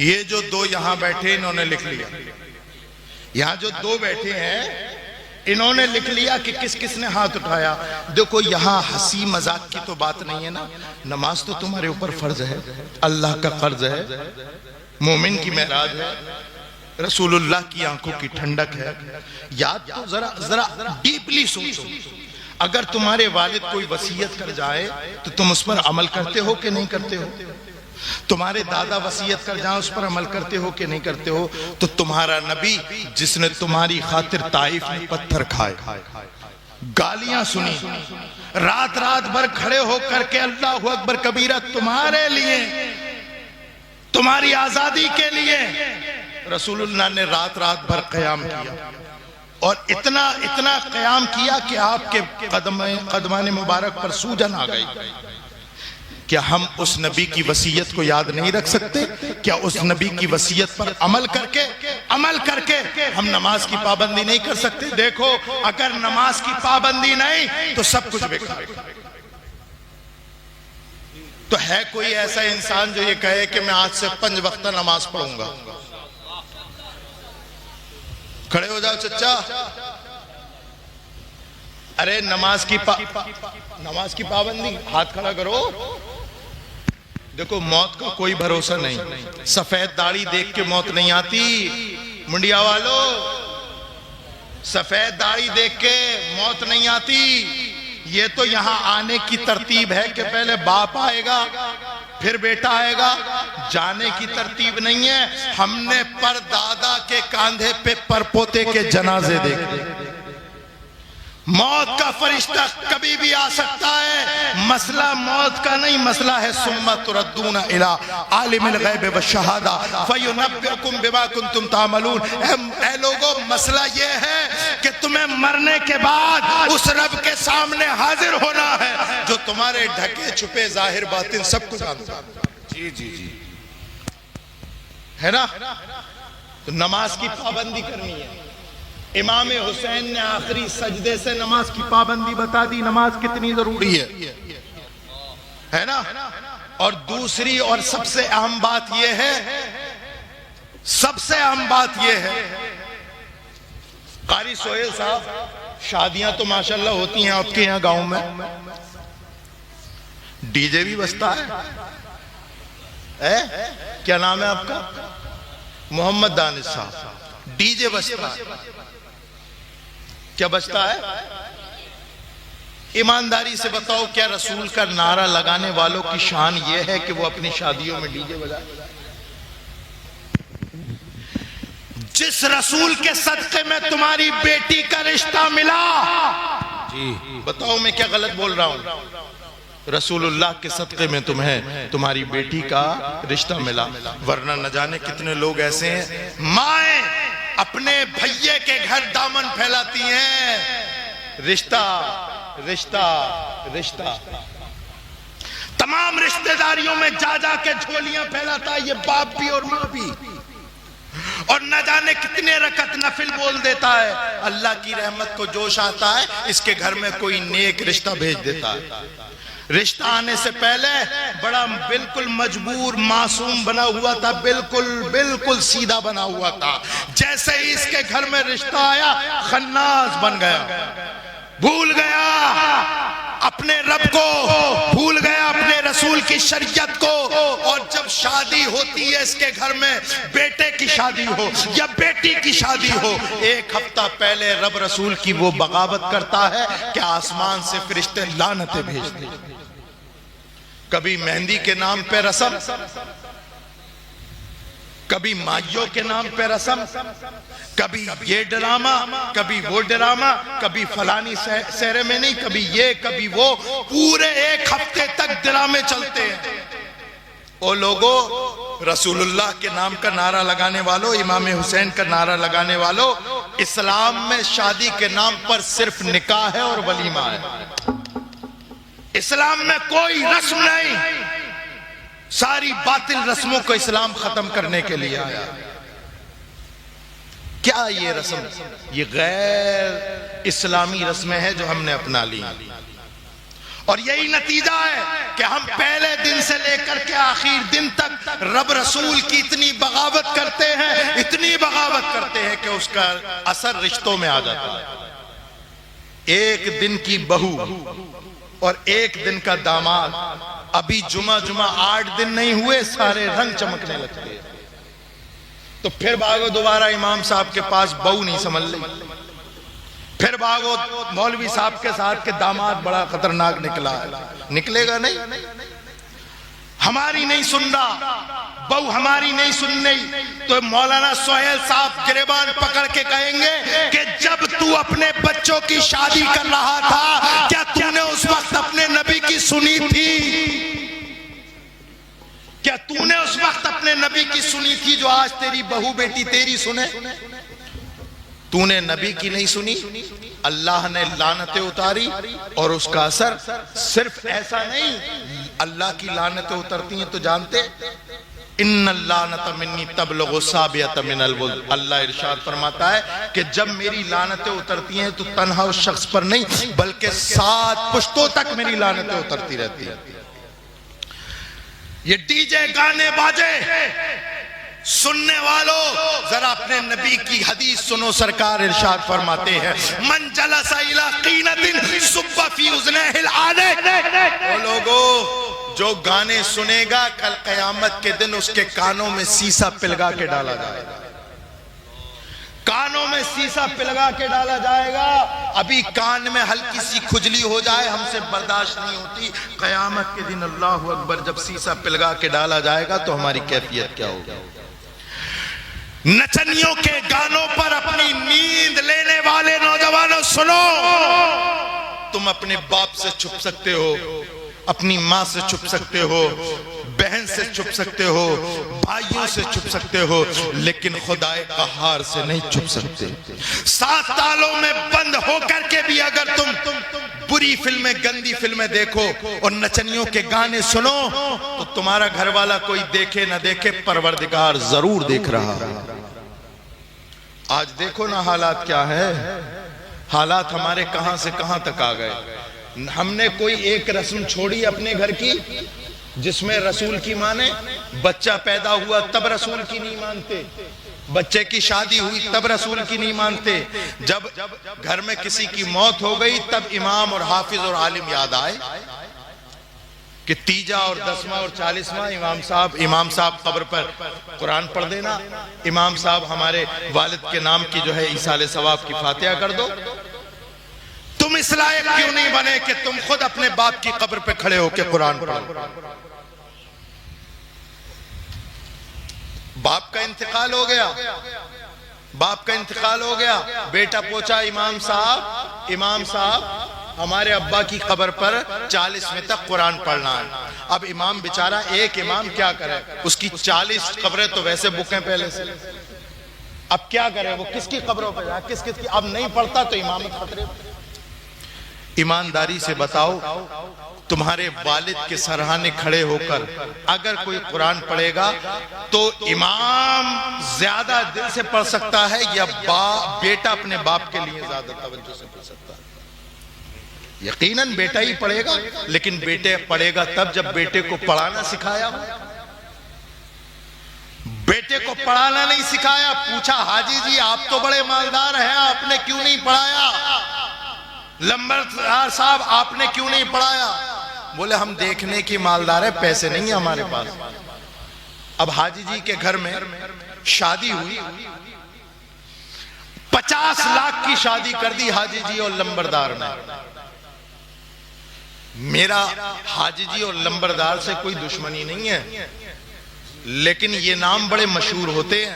ये जो 2 यहां बैठे इन्होंने लिख लिया। यहां जो 2 बैठे हैं इन्होंने लिख लिया कि किस किस ने हाथ उठाया। देखो, यहां हंसी मजाक की तो बात नहीं है ना, नमाज तो तुम्हारे ऊपर फर्ज है, अल्लाह का कर्ज है, मोमिन की मेराज है, रसूलुल्लाह की आंखों की ठंडक है। याद तो जरा डीपली सोचो, अगर तुम्हारे वालिद कोई वसीयत कर जाए तो तुम उस पर अमल करते हो कि नहीं करते हो? तुम्हारे दादा वसीयत कर जाएं उस पर अमल करते हो कि नहीं करते हो? तो तुम्हारा नबी जिसने तुम्हारी खातिर ताइफ में पत्थर खाए, गालियां सुनी, रात रात भर खड़े होकर के अल्लाहु अकबर कबीरा तुम्हारे लिए, तुम्हारी आजादी के लिए रसूलुल्लाह ने रात रात भर क़याम किया। और इतना इतना क़याम किया कि आपके कदमाने मुबारक पर सूजन आ गई। क्या हम उस नबी की वसीयत को याद नहीं रख सकते? क्या उस नबी की वसीयत पर अमल करके हम नमाज की पाबंदी नहीं कर सकते? देखो, अगर नमाज की पाबंदी नहीं तो सब कुछ बेकार। तो है कोई ऐसा इंसान जो ये कहे कि मैं आज से 5 वक्त नमाज पढ़ूंगा? खड़े हो जाओ चच्चा। अरे नमाज की पाबंदी, हाथ खड़ा करो। देखो, मौत का कोई भरोसा नहीं। सफेद दाढ़ी देख के मौत नहीं आती मुंडिया वालों, सफेद दाढ़ी देख के मौत नहीं आती। ये तो यहां आने की तरतीब है कि पहले बाप आएगा फिर बेटा आएगा, जाने की तरतीब नहीं है। हमने परदादा के कांधे पे परपोते के जनाजे देखे। मौत का फरिश्ता कभी भी आ सकता है। मसला मौत का नहीं, मसला है सुम्मा तुरद्दूना इला आलिमिल गैब व शहादा फयुनब्बिउकुम बिमा कुंतुम तामलून। ऐ लोगों, मसला ये है कि तुम्हें मरने के बाद उस रब के सामने हाजिर होना है जो तुम्हारे ढके छुपे जाहिर बातिन सब कुछ जानता है। जी जी जी, है ना? तो नमाज की पाबंदी करनी है। इमाम हुसैन ने आखिरी सजदे से नमाज की पाबंदी बता दी, नमाज कितनी जरूरी है ना? और दूसरी और सबसे अहम बात यह है, सबसे अहम बात यह है, कारी सोहेल साहब, शादियां तो माशाल्लाह होती हैं आपके यहां गांव में, डीजे भी बजता है? क्या नाम है आपका? मोहम्मद दानिश साहब। डीजे बजता है, क्या बजता है? ईमानदारी से बताओ, क्या रसूल का नारा लगाने वालों की शान यह है कि वो अपनी शादियों में डीजे बजाए? जिस रसूल के सदक़े में तुम्हारी बेटी का रिश्ता मिला, जी बताओ मैं क्या गलत बोल रहा हूं? रसूलुल्लाह के सदक़े में तुम्हें तुम्हारी बेटी का रिश्ता मिला, वरना न जाने कितने लोग ऐसे हैं, माएं अपने भैये के घर दामन फैलाती हैं, रिश्ता रिश्ता रिश्ता, तमाम रिश्तेदारियों में जा जा के झोलियां फैलाता है ये बाप भी और मां भी, और न जाने कितने रकत नफिल बोल देता है। अल्लाह की रहमत को जोश आता है, इसके घर में कोई नेक रिश्ता भेज देता है। रिश्ता आने से पहले बड़ा बिल्कुल मजबूर मासूम बना हुआ था, बिल्कुल बिल्कुल सीधा बना हुआ था। जैसे ही इसके घर में रिश्ता आया, खन्नास बन गया, भूल गया अपने रब को, भूल गया अपने रसूल की शरीयत को। और जब शादी होती है इसके घर में, बेटे की शादी हो या बेटी की शादी हो, 1 हफ्ता पहले रब रसूल की वो बगावत करता है कि आसमान से फरिश्ते लानतें भेजते हैं। कभी मेहंदी के नाम पे रस्म, कभी माइयों के नाम पे रस्म, कभी ये ड्रामा, कभी वो ड्रामा, कभी फलानी सेरेमनी, कभी ये कभी वो, पूरे 1 हफ्ते तक ड्रामे चलते हैं। ओ लोगों, रसूलुल्लाह के नाम का नारा लगाने वालों, इमाम हुसैन का नारा लगाने वालों, इस्लाम में शादी के नाम पर सिर्फ निकाह है और वलीमा है। इस्लाम में कोई रस्म नहीं, सारी बातिल रस्मों को इस्लाम खत्म करने के लिए आया। क्या ये रस्म? ये गैर इस्लामी रस्में हैं जो हमने अपना ली, और यही नतीजा है कि हम पहले दिन से लेकर के आखिर दिन तक रब रसूल की इतनी बगावत करते हैं, इतनी बगावत करते हैं कि उसका असर रिश्तों में आ जाता है। एक दिन की बहू और 1 दिन का दामाद, अभी जुमा 8 दिन नहीं हुए, सारे रंग चमकने लगते हैं। तो फिर भागो दोबारा इमाम साहब के पास, बहू नहीं समझ ली, फिर भागो मौलवी साहब के साथ के दामाद बड़ा खतरनाक निकला है। निकलेगा नहीं। हमारी नहीं सुन रहा, बहू हमारी नहीं सुन रही, तो मौलाना सोहेल साहब गिरेबान पकड़ के कहेंगे कि जब तू अपने बच्चों की शादी कर रहा था, क्या तूने उस वक्त अपने नबी की सुनी थी? क्या तूने उस वक्त अपने नबी की सुनी थी जो आज तेरी बहू बेटी तेरी सुने? तूने नबी की नहीं सुनी, अल्लाह ने लानतें उतारी, और उसका असर सिर्फ ऐसा नहीं, अल्लाह की लानतें उतरती हैं तो जानते, इन्नल्लानत मिन्नी तबलगु साबियत मिनल वुल्द। अल्लाह इरशाद फरमाता है कि जब मेरी लानतें उतरती हैं तो तन्हा उस शख्स पर नहीं बल्कि 7 पुश्तों तक मेरी लानतें उतरती रहती हैं। ये डीजे गाने बाजे सुनने वालों, जरा अपने नबी की हदीस सुनो। सरकार इरशाद फरमाते हैं, मन जलसा इला कीनतिन सुब्बा फी उज़निहिल आनिक। वो लोगों, जो गाने सुनेगा कल कयामत के दिन उसके कानों में सीसा पिलगा के डाला जाएगा, कानों में सीसा पिलगा के डाला जाएगा। अभी कान में हल्की सी खुजली हो जाए हमसे बर्दाश्त नहीं होती, कयामत के दिन अल्लाहु अकबर जब सीसा पिलगा के डाला जाएगा तो हमारी कैफियत क्या होगी? नचनियों के गानों पर अपनी नींद लेने वाले नौजवानों सुनो, तुम अपने बाप से छुप सकते हो, अपनी माँ से छुप सकते हो, बहन से छुप सकते हो, भाइयों से छुप सकते हो, लेकिन खुदाए कहार से नहीं छुप सकते। 7 तालों में बंद होकर के भी अगर तुम बुरी फिल्में, गंदी फिल्में देखो और नचनियों के गाने सुनो तो तुम्हारा घर वाला कोई देखे ना देखे, परवरदिगार जरूर देख रहा है। आज देखो ना हालात क्या है, हालात हमारे कहां से कहां तक आ गए। हमने कोई एक रस्म छोड़ी अपने घर की जिसमें रसूल की माने, बच्चा पैदा हुआ तब रसूल की नहीं मानते, बच्चे की शादी हुई तब रसूल की नहीं मानते, जब घर में किसी की मौत हो गई तब इमाम और हाफिज और आलिम याद आए कि तीजा और 10वां और 40वां इमाम साहब कब्र पर कुरान पढ़ देना, इमाम साहब हमारे वालिद के नाम की जो है ईसाले सवाब की फातिहा कर दो। तुम इस लायक क्यों नहीं बने कि तुम खुद अपने बाप की कब्र पे खड़े होकर कुरान पढ़ो? बाप का इंतकाल हो गया, बाप का इंतकाल हो गया, बेटा पूछा इमाम साहब हमारे अब्बा की कब्र पर 40वें तक कुरान पढ़ना है। अब इमाम बेचारा, एक इमाम क्या करे, उसकी 40 कब्रें तो वैसे बुक हैं पहले से, अब क्या करे, वो किसकी कब्रों पर जाए, किस की? अब नहीं पढ़ता तो इमामत खतरे। ईमानदारी से बताओ, तुम्हारे वालिद के सरहाने खड़े होकर अगर कोई कुरान पढ़ेगा तो इमाम ज्यादा दिल से पढ़ सकता है या बेटा अपने बाप के लिए ज्यादा तवज्जो से पढ़ सकता है? यकीनन बेटा ही पढ़ेगा, लेकिन बेटे पढ़ेगा तब जब बेटे को पढ़ाना सिखाया हो। बेटे को पढ़ाना नहीं सिखाया, पूछा हाजी जी आप तो बड़े मालदार हैं, आपने क्यों नहीं पढ़ाया? लंबरदार साहब आपने क्यों नहीं पढ़ाया? बोले हम देखने की मालदार है, पैसे नहीं है हमारे पास। अब हाजी जी के घर में शादी हुई, 50 लाख की शादी कर दी हाजी जी और लंबरदार ने। मेरा हाजी जी और लंबरदार से कोई दुश्मनी नहीं है, लेकिन ये नाम बड़े मशहूर होते हैं,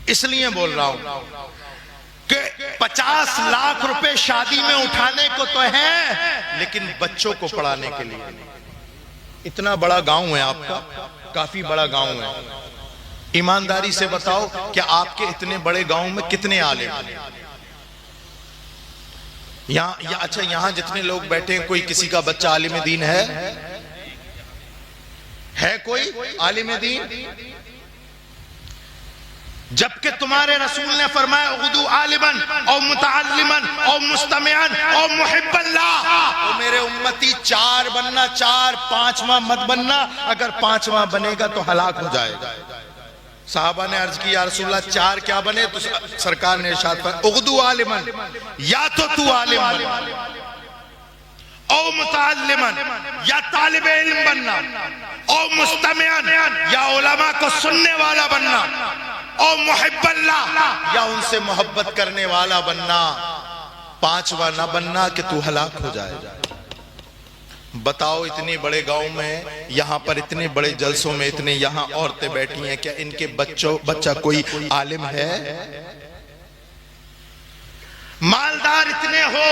इसलिए बोल रहा हूं कि 50 लाख रुपए शादी में उठाने को तो है, लेकिन बच्चों को पढ़ाने के लिए। इतना बड़ा गांव है आपका, काफी बड़ा गांव है, ईमानदारी से बताओ कि आपके इतने बड़े गांव में कितने आलिम हैं? अच्छा यहां जितने लोग बैठे हैं, कोई किसी का बच्चा आलिम दीन है कोई आलिम दीन? जबकि तुम्हारे रसूल ने फरमाया उगदू आलिमन और मुतअल्लिमन और मुस्तमिअन और मुहिब्बल्लाह। तो मेरे उम्मती 4 बनना, 4, 5वां मत बनना, अगर 5वां बनेगा तो हलाक हो जाएगा। साहबा ने अर्ज की या रसूलल्लाह 4 क्या बने? तो सरकार ने इरशाद फरमाया उगदू आलिमन, या तो तू आलिम बन, और मुतअल्लिमन या तालिबे इल्म बनना, और मुस्तमिअन या उलमा को सुनने वाला बनना, और मुहिब्बल्लाह या उनसे मोहब्बत करने वाला बनना। 5वां ना बनना कि तू हलाक हो जाएगा। बताओ इतने बड़े गांव में, यहाँ पर इतने बड़े जलसों में इतने यहाँ औरतें बैठी हैं, क्या इनके बच्चा कोई आलिम है? मालदार इतने हो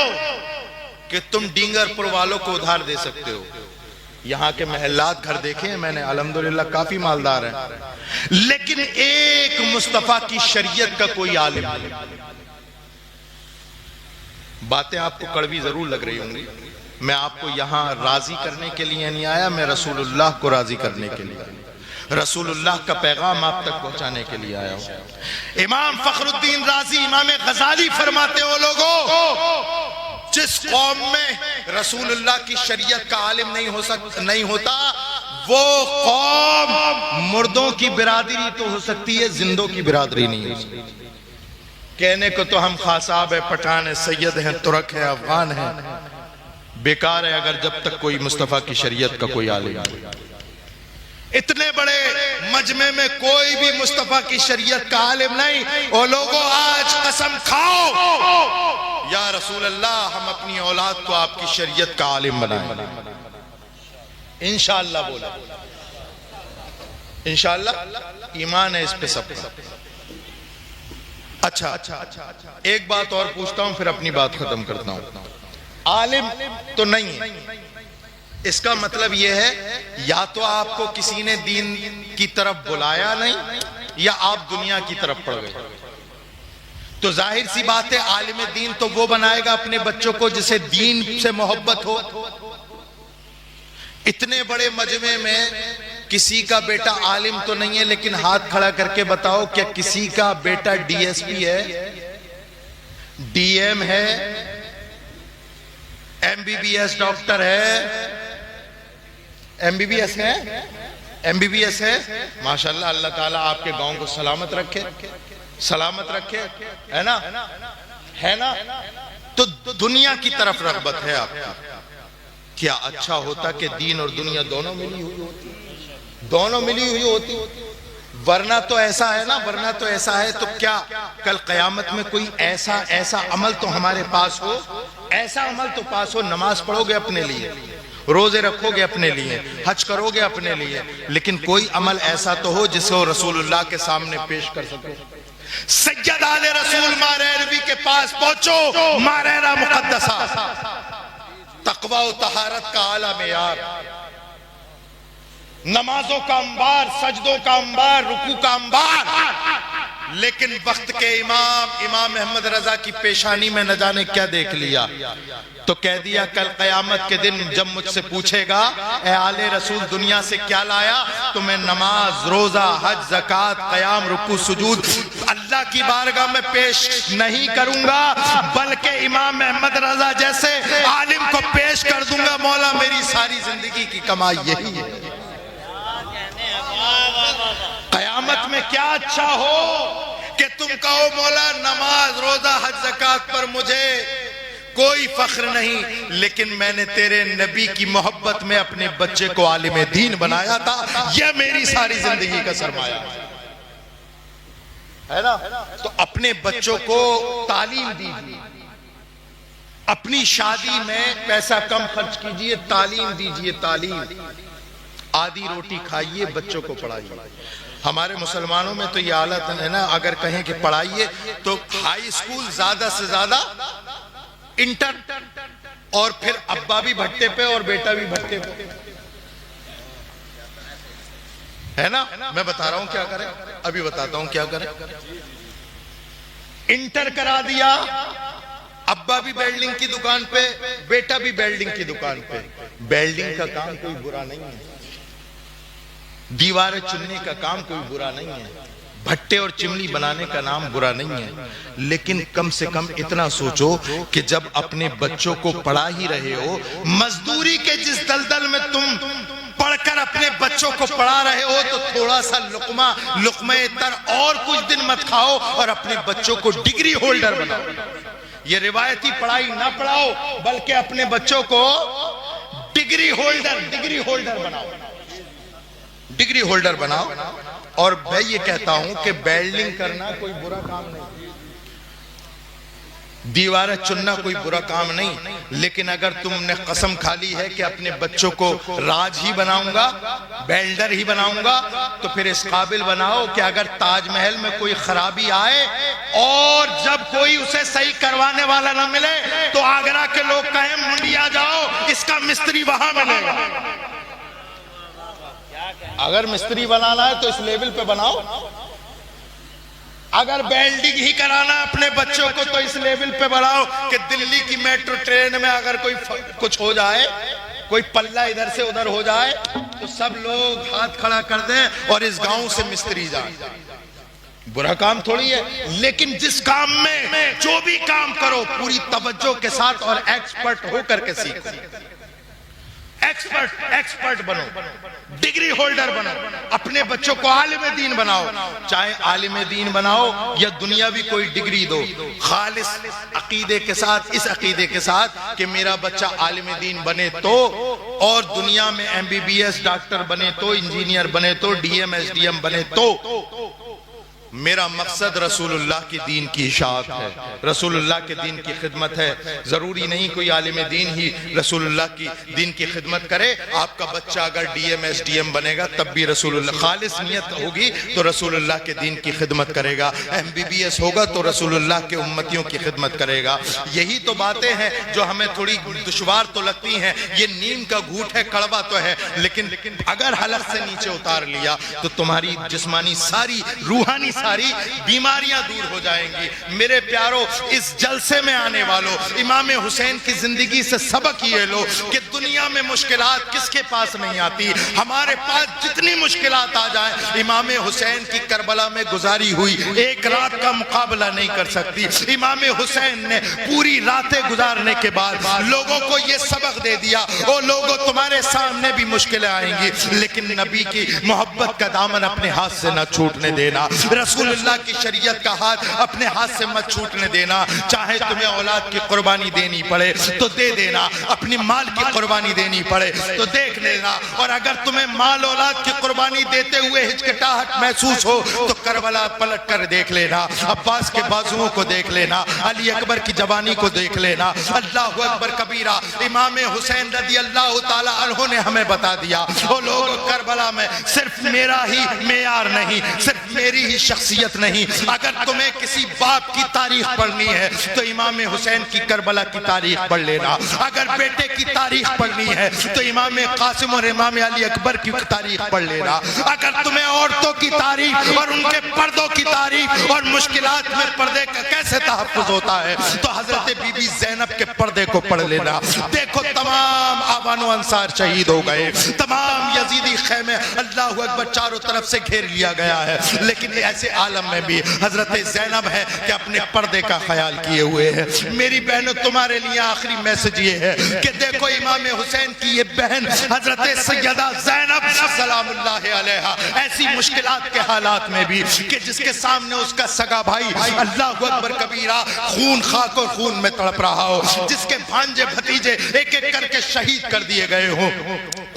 कि तुम डींगरपुर वालों को उधार दे सकते हो। यहाँ के महल्लात घर देखे हैं मैंने, अल्हम्दुलिल्लाह काफी मालदार हैं, लेकिन एक मुस्तफा की शरीयत का कोई आलिम नहीं। बातें आपको कड़वी जरूर लग रही होंगी, मैं आपको यहां राजी करने के लिए नहीं आया, मैं रसूलुल्लाह को राजी करने के लिए, रसूलुल्लाह का पैगाम आप तक पहुंचाने के लिए आया हूं। इमाम फखरुद्दीन राजी, इमाम गजाली फरमाते हो, लोगों जिस कौम में रसूलुल्लाह की शरीयत का आलिम नहीं होता, वो कौम मुर्दों की बिरादरी तो हो सकती है, जिंदों की बिरादरी नहीं हो सकती। कहने को तो हम खासाब है, पठान है, सैयद है, तुर्क है, अफगान है, बेकार है अगर जब तक कोई मुस्तफा की शरीयत का कोई आलिम नहीं। इतने बड़े मजमे में कोई भी मुस्तफा की शरीयत का आलिम नहीं। और लोगों आज कसम खाओ या रसूल अल्लाह, हम अपनी औलाद को आपकी शरीयत का आलिम बनाएं इंशाअल्लाह। बोला इंशाअल्लाह, ईमान है इस पे सबका। अच्छा, एक बात और पूछता हूं फिर अपनी बात खत्म करता हूं। आलिम तो नहीं है, इसका मतलब यह है या तो आपको किसी ने दीन की तरफ बुलाया नहीं, या आप दुनिया की तरफ पड़ गए। तो जाहिर सी बात है, आलिम दीन तो वो बनाएगा अपने बच्चों को जिसे दीन से मोहब्बत हो। इतने बड़े मजमे में किसी का बेटा आलिम तो नहीं है, लेकिन हाथ खड़ा करके बताओ क्या किसी का बेटा डीएसपी है, डीएम है, एमबीबीएस डॉक्टर है? एमबीबीएस है, एमबीबीएस है। माशाल्लाह, अल्लाह ताला आपके गांव को सलामत रखे, सलामत रखे, है ना, है ना। तो दुनिया की तरफ रग़बत है आपकी। क्या अच्छा होता कि दीन और दुनिया दोनों मिली हुई होती, दोनों मिली हुई होती। वरना तो ऐसा है ना, वरना तो ऐसा है तो क्या कल क़यामत में कोई ऐसा अमल तो हमारे पास हो, ऐसा अमल तो पास हो, नमाज पढ़ोगे अपने लिए, रोजे रखोगे अपने लिए, हज करोगे अपने लिए, लेकिन कोई अमल ऐसा तो हो जिसको रसूलुल्लाह के सामने पेश कर सको। सैयद आले रसूल मारेरवी के पास पहुंचो, मारेरा मुकद्दसा, तकवा और तहारत का आला मेयार, नमाजों का अंबार, सजदों का अंबार, रुकू का अंबार। लेकिन वक्त के इमाम अहमद रजा की पेशानी में न जाने क्या देख लिया, तो कह दिया कल क़यामत के दिन जब मुझसे पूछेगा ए आले रसूल दुनिया से क्या लाया, तो मैं नमाज, रोजा, हज, ज़कात, क़याम, रुकू, सुजूद अल्लाह की बारगाह में पेश नहीं करूंगा, बल्कि इमाम अहमद रजा जैसे आलिम को पेश कर दूंगा। मौला मेरी सारी जिंदगी की कमाई यही है। क़यामत में क्या अच्छा हो कि तुम कहो मौला नमाज, रोजा, हज, ज़कात पर मुझे कोई फख्र नहीं, लेकिन मैंने तेरे नबी की मोहब्बत में अपने बच्चे को आलिम दीन बनाया था, यह मेरी सारी जिंदगी का सरमाया है ना। तो अपने बच्चों को तालीम दीजिए, अपनी शादी में पैसा कम खर्च कीजिए, तालीम दीजिए, तालीम। आधी रोटी खाइए, बच्चों को पढ़ाइए। हमारे मुसलमानों में तो ये हालत है ना, अगर कहें कि पढ़ाइए तो हाई स्कूल, ज्यादा से ज्यादा इंटर, और फिर अब्बा भी भट्टे पे और बेटा भी भट्टे पे, है ना। मैं बता रहा हूं क्या करें, अभी बताता हूं क्या करें। इंटर करा दिया, अब्बा भी वेल्डिंग की दुकान पे, बेटा भी वेल्डिंग की दुकान पे। वेल्डिंग का काम कोई बुरा नहीं है, दीवारें चुनने का काम कोई बुरा नहीं है, भट्टे और चिमनी बनाने का नाम बुरा नहीं है, लेकिन कम से कम इतना सोचो कि जब अपने बच्चों को पढ़ा ही रहे हो, मजदूरी के जिस दलदल में तुम पढ़कर अपने बच्चों को पढ़ा रहे हो, तो थोड़ा सा लुक़्मे तर और कुछ दिन मत खाओ और अपने बच्चों को डिग्री होल्डर बनाओ। ये रिवायती पढ़ाई ना पढ़ाओ, बल्कि अपने बच्चों को डिग्री होल्डर बनाओ, डिग्री होल्डर बनाओ। और मैं ये कहता हूं कि वेल्डिंग करना कोई बुरा काम नहीं, दीवारें चुनना कोई बुरा काम नहीं, लेकिन अगर तुमने कसम खा ली है कि अपने बच्चों को राज ही बनाऊंगा, बेल्डर ही बनाऊंगा, तो फिर इस काबिल बनाओ कि अगर ताजमहल में कोई खराबी आए और जब कोई उसे सही करवाने वाला ना मिले तो आगरा के लोग कहें मुंडिया जाओ, इसका मिस्त्री वहां मिलेगा। अगर मिस्त्री बनाना है तो इस लेवल पे बनाओ, अगर वेल्डिंग ही कराना अपने बच्चों को तो इस लेवल पे बढ़ाओ कि दिल्ली की मेट्रो ट्रेन में अगर कोई कुछ हो जाए, कोई पल्ला इधर से उधर हो जाए तो सब लोग हाथ खड़ा कर दें और इस गांव से मिस्त्री जाए। बुरा काम थोड़ी है, लेकिन जिस काम में जो भी काम करो पूरी तवज्जो के साथ और एक्सपर्ट होकर के सीखो। एक्सपर्ट बनो, डिग्री होल्डर बनो, अपने बच्चों को आलिम दीन बनाओ। चाहे आलिम दीन बनाओ या दुनियावी कोई डिग्री दो, खालिस अकीदे के साथ, इस अकीदे के साथ कि मेरा बच्चा आलिम दीन बने तो, और दुनिया में MBBS डॉक्टर बने तो, इंजीनियर बने तो, DM SDM बने तो। मेरा मकसद रसूलुल्लाह की दीन की इशाअत है, रसूलुल्लाह के दीन की खिदमत है। जरूरी नहीं कोई आलिम दीन ही रसूलुल्लाह की दीन की खिदमत करे। आपका बच्चा अगर DM SDM बनेगा तब भी रसूलुल्लाह, खालिस नियत होगी तो रसूलुल्लाह के दीन की खिदमत करेगा। MBBS होगा तो रसूलुल्लाह के उम्मतियों की खिदमत करेगा। यही तो बातें हैं जो हमें थोड़ी दुश्वार तो लगती हैं। ये नीम का घूंट है, कड़वा तो है, लेकिन अगर हलक से नीचे उतार लिया तो तुम्हारी जिस्मानी सारी, रूहानी सारी बीमारियां दूर हो जाएंगी। मेरे प्यारो, इस जलसे में आने वालों, इमाम हुसैन की जिंदगी से सबक ये लो कि दुनिया में मुश्किलात किसके पास नहीं आती। हमारे पास जितनी मुश्किलात आ जाए, इमाम हुसैन की करबला में गुजारी हुई एक रात का मुकाबला नहीं कर सकती। इमाम हुसैन ने पूरी रातें गुजारने के बाद लोगों को ये सबक दे दिया, ओ लोगों तुम्हारे सामने भी मुश्किलें आएंगी, लेकिन नबी की मोहब्बत का दामन अपने हाथ से न छूटने देना, रसूलुल्लाह की शरीयत का हाथ अपने हाथ से मत छूटने देना। चाहे तुम्हें औलाद की कुर्बानी देनी पड़े तो दे देना, अपनी माल की कुर्बानी देनी पड़े तो देख लेना, और अगर तुम्हें माल औलाद की कुर्बानी देते हुए हिचकिचाहट महसूस हो तो करबला पलट कर देख लेना, अब्बास के बाजुओं को देख लेना, अली अकबर की जवानी को देख लेना। अल्लाहु अकबर कबीरा। इमाम हुसैन रज़ियल्लाहु ताला अन्हु ने हमें बता दिया, वो लोग करबला में सिर्फ मेरा ही मेयार नहीं, सिर्फ मेरी ही शख्सियत नहीं, अगर तुम्हें किसी बाप की तारीख पढ़नी है तो इमाम हुसैन की करबला की तारीख पढ़ लेना। अगर बेटे की तारीख पढ़नी है तो इमाम कासिम और इमाम अली अकबर की तारीख पढ़ लेना। अगर तुम्हें औरतों की तारीख और उनके पर्दों की तारीख और मुश्किलात में पर्दे का कैसे तहफ़्फ़ुज़ होता है तो हजरत बीबी ज़ैनब के पर्दे को पढ़ लेना। देखो तमाम आवानो अंसार शहीद हो गए, तमाम यजीदी खैमे अल्लाहु अकबर चारों तरफ से घेर लिया गया है, लेकिन ऐसे आलम में भी हजरत ज़ैनब है कि अपने पर्दे का ख्याल किए हुए है। मेरी बहनों, तुम्हारे लिए आखिरी मैसेज ये है कि देखो इमाम हुसैन की ये बहन हजरत सैयदा ज़ैनब सलामुल्लाह अलैहा ऐसी मुश्किलात के हालात में भी कि जिसके सामने उसका सगा भाई अल्लाहु अकबर कबीरा खून खाक और खून में तड़प रहा हो, जिसके भांजे भतीजे एक एक करके शहीद कर दिए गए हो,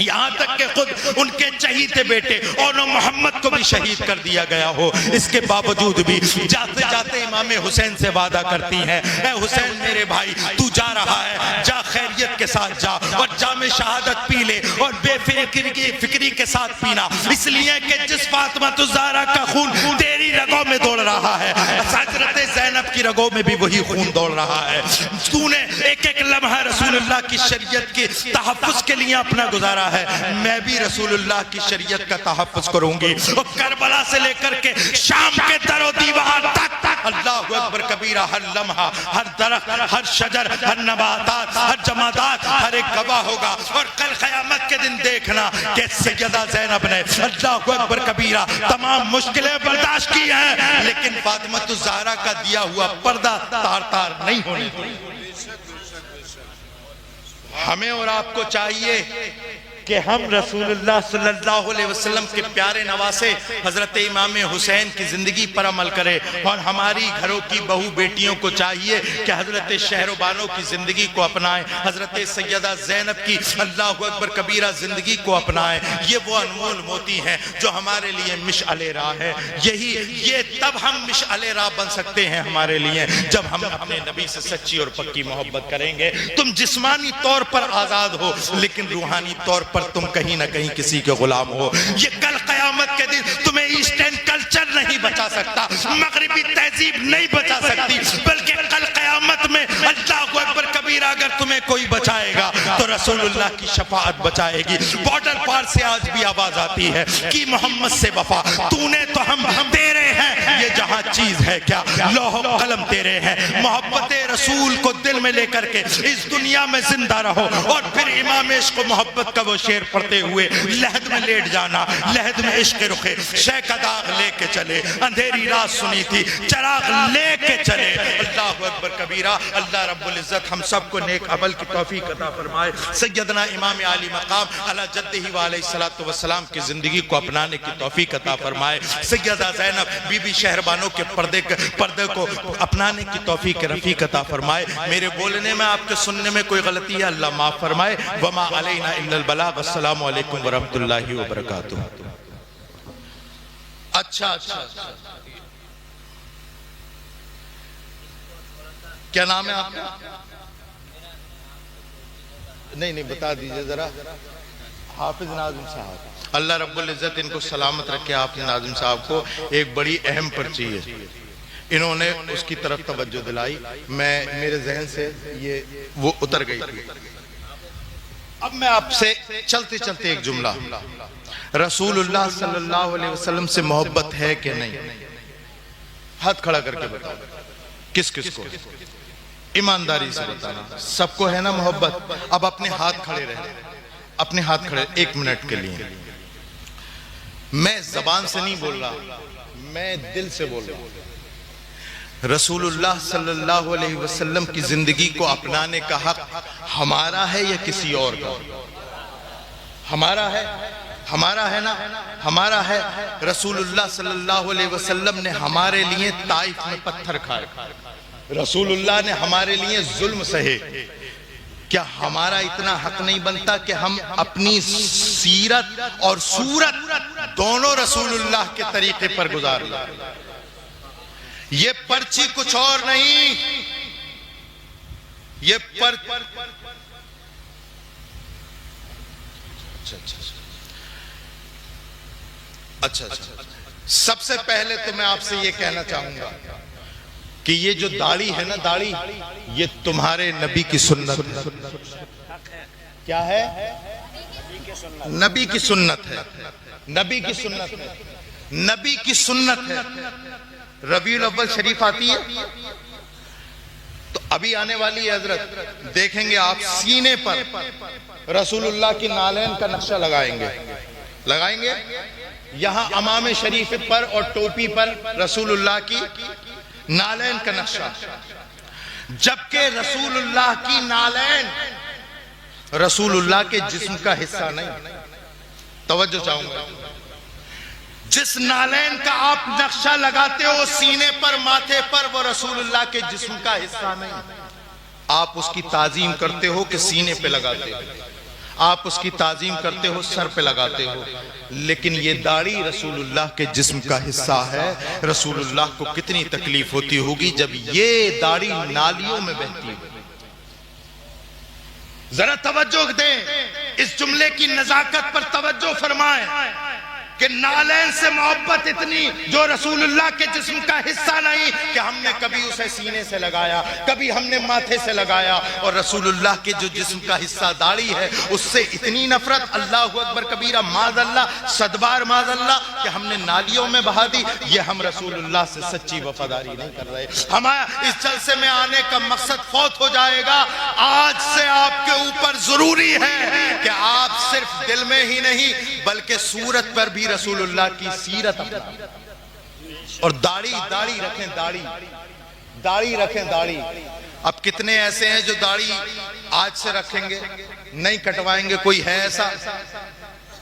यहाँ तक कि खुद उनके चहीते बेटे और मोहम्मद को भी शहीद कर दिया गया हो, इसके बावजूद भी जाते जाते इमाम हुसैन से वादा करती हैं, ए हुसैन मेरे भाई तू जा रहा है, जा खैरियत के साथ जा और जामे शहादत पी ले और बेफिक्री के साथ पीना, इसलिए कि जिस फातिमा ज़हरा का खून तेरी रगों में दौड़ रहा है, हजरत ज़ैनब की रगों में भी वही खून दौड़ रहा है। तूने एक एक लम्हा रसूलुल्लाह की शरीयत के तहफ़्फ़ुज़ के लिए अपना गुजारा है, मैं भी रसूलुल्लाह की शरीयत का तहफ़्फ़ुज़ करूंगी। और करबला से लेकर के शाम के दरो दीवार तक अल्लाहु अकबर कबीरा, हर लम्हा, हर दरख्त, हर शजर, हर नबातात, हर जमादात, हर एक गवाह होगा। और कल क़यामत के दिन देखना कि सैयदा ज़ैनब ने अल्लाहु अकबर कबीरा तमाम मुश्किलें बर्दाश्त की हैं, लेकिन फातिमा ज़हरा का दिया हुआ पर्दा तार तार नहीं होने दिया। हमें और आपको चाहिए कि हम रसूलुल्लाह सल्लल्लाहु अलैहि वसल्लम के प्यारे नवासे हजरत इमाम हुसैन की जिंदगी पर अमल करें। और हमारी घरों की बहू बेटियों को चाहिए कि हजरत शहरबानों की जिंदगी को अपनाएं, हजरत सैयदा ज़ैनब की अल्लाहु अकबर कबीरा जिंदगी को अपनाएं। ये वो अनमोल मोती हैं जो हमारे लिए मिशअले राह है। ये तब हम मिशअले राह बन सकते हैं हमारे लिए जब हम अपने नबी से सच्ची और पक्की मोहब्बत करेंगे। तुम जिस्मानी तौर पर आजाद हो लेकिन रूहानी तौर पर तुम कहीं ना कहीं किसी के गुलाम हो। ये कल कयामत के दिन तुम्हें ईस्टर्न कल्चर नहीं बचा सकता, मगरिबी तहजीब नहीं बचा सकती, बल्कि कल कयामत में अल्लाहु अकबर कबीरा अगर तुम्हें कोई बचाएगा तो रसूलुल्लाह की शफाअत बचाएगी। बॉर्डर पार से आज भी आवाज आती है कि मोहम्मद से वफा तूने तो हम तेरे हैं, ये जहां चीज है क्या लौह कलम तेरे हैं। मोहब्बत रसूल को दिल में लेकर के इस दुनिया में जिंदा रहो और फिर इमाम इश्क को मोहब्बत का वो शेर पढ़ते हुए लहद में लेट जाना। लहद में इश्क रुखे शय का दाग लेके चले, अंधेरी रात सुनी थी चराग लेके चले। अल्लाहु अकबर कबीरा। अल्लाह रब्बुल इज्जत हम सबको नेक अमल की तौफीक अता फरमाए। सैयदना इमाम आली मकाम अला जद्दिही व अलैहिस्सलातु वस्सलाम की जिंदगी को अपनाने की तौफीक अता फरमाए। सैयदा ज़ैनब बीबी शहरबानों के पर्दे को अपनाने की तौफीक रफीक अता फरमाए। मेरे बोलने में आपके सुनने में कोई गलती है अल्लाह माफ फरमाए। वमा अलैना इल्लल बलाग। अस्सलामु अलैकुम व रहमतुल्लाहि व बरकातुहू। अच्छा, क्या नाम है आपका? नहीं बता दीजिए जरा। हाफिज नाजिम साहब। अल्लाह रब्बुल इज्जत इनको सलामत रखे। हाफिज नाजिम साहब को एक बड़ी अहम पर्ची है, इन्होंने उसकी तरफ तवज्जो दिलाई, मेरे जहन से ये वो उतर गई थी। अब मैं आपसे चलते चलते एक जुमला, रसूलुल्लाह सल्लल्लाहु अलैहि वसल्लम से मोहब्बत है कि नहीं? हाथ खड़ा करके बताओ किस किस को, ईमानदारी से बताना। सबको है ना मोहब्बत? अब अपने हाथ खड़े रहे, अपने हाथ खड़े 1 मिनट के लिए। मैं जबान से नहीं बोल रहा, मैं दिल से बोल रहा हूं। रसूलुल्लाह सल्लल्लाहु अलैहि वसल्लम की जिंदगी को अपनाने का हक हमारा है या किसी और का? हमारा है, हमारा है ना, हमारा है। रसूलुल्लाह सल्लल्लाहु अलैहि वसल्लम ने हमारे लिए ताइफ में पत्थर खाए, रसूलुल्लाह ने हमारे लिए जुल्म सहे। क्या हमारा इतना हक नहीं बनता कि हम अपनी सीरत और सूरत दोनों रसूलुल्लाह के तरीके पर गुजार लें? ये पर्ची कुछ और नहीं, ये अच्छा। सबसे पहले तो मैं आपसे ये कहना चाहूंगा कि ये जो दाढ़ी है ना, दाढ़ी, ये तुम्हारे नबी की सुन्नत है। क्या है? नबी की सुन्नत है, नबी की सुन्नत है, नबी की सुन्नत है। रबीउल अव्वल शरीफ आती है तो अभी आने वाली है हजरत, देखेंगे आप सीने पर रसूलुल्लाह की नालैन का नक्शा लगाएंगे यहां अमामे शरीफ पर और टोपी पर रसूलुल्लाह की नालैन का नक्शा, जबकि रसूलुल्लाह की नालैन रसूलुल्लाह के जिस्म का हिस्सा नहीं। तवज्जो चाहूंगा, जिस नालैन का आप नक्शा लगाते हो सीने पर, माथे पर, वो रसूलुल्लाह के जिस्म का हिस्सा नहीं। आप उसकी ताजीम करते हो कि सीने पे लगाते हो, आप उसकी ताजीम करते हो सर पे लगाते हो, लेकिन ये दाढ़ी रसूलुल्लाह के जिस्म का हिस्सा है। रसूलुल्लाह को कितनी तकलीफ होती होगी जब ये दाढ़ी नालियों में बहती है। जरा तवज्जो दें, इस जुमले की नजाकत पर तवज्जो फरमाएं कि नालैन से मोहब्बत इतनी जो रसूलुल्लाह के जिस्म का हिस्सा नहीं कि हमने कभी उसे सीने से लगाया, कभी हमने माथे से लगाया, और रसूलुल्लाह के जो जिस्म का हिस्सा दाढ़ी है उससे इतनी नफरत, अल्लाहु अकबर कबीरा, माज़अल्लाह, सदबार माज़अल्लाह, कि हमने नालियों में बहा दी। ये हम रसूलुल्लाह से सच्ची वफादारी नहीं कर रहे। हमारा इस जलसे में आने का मकसद फौत हो जाएगा। आज से आपके ऊपर जरूरी है कि आप सिर्फ दिल में ही नहीं बल्कि सूरत पर भी रसूलुल्लाह की सीरत अपना, और दाढ़ी रखें, दाढ़ी रखें, दाढ़ी। अब कितने ऐसे हैं जो दाढ़ी आज से रखेंगे, नहीं कटवाएंगे। कोई है ऐसा?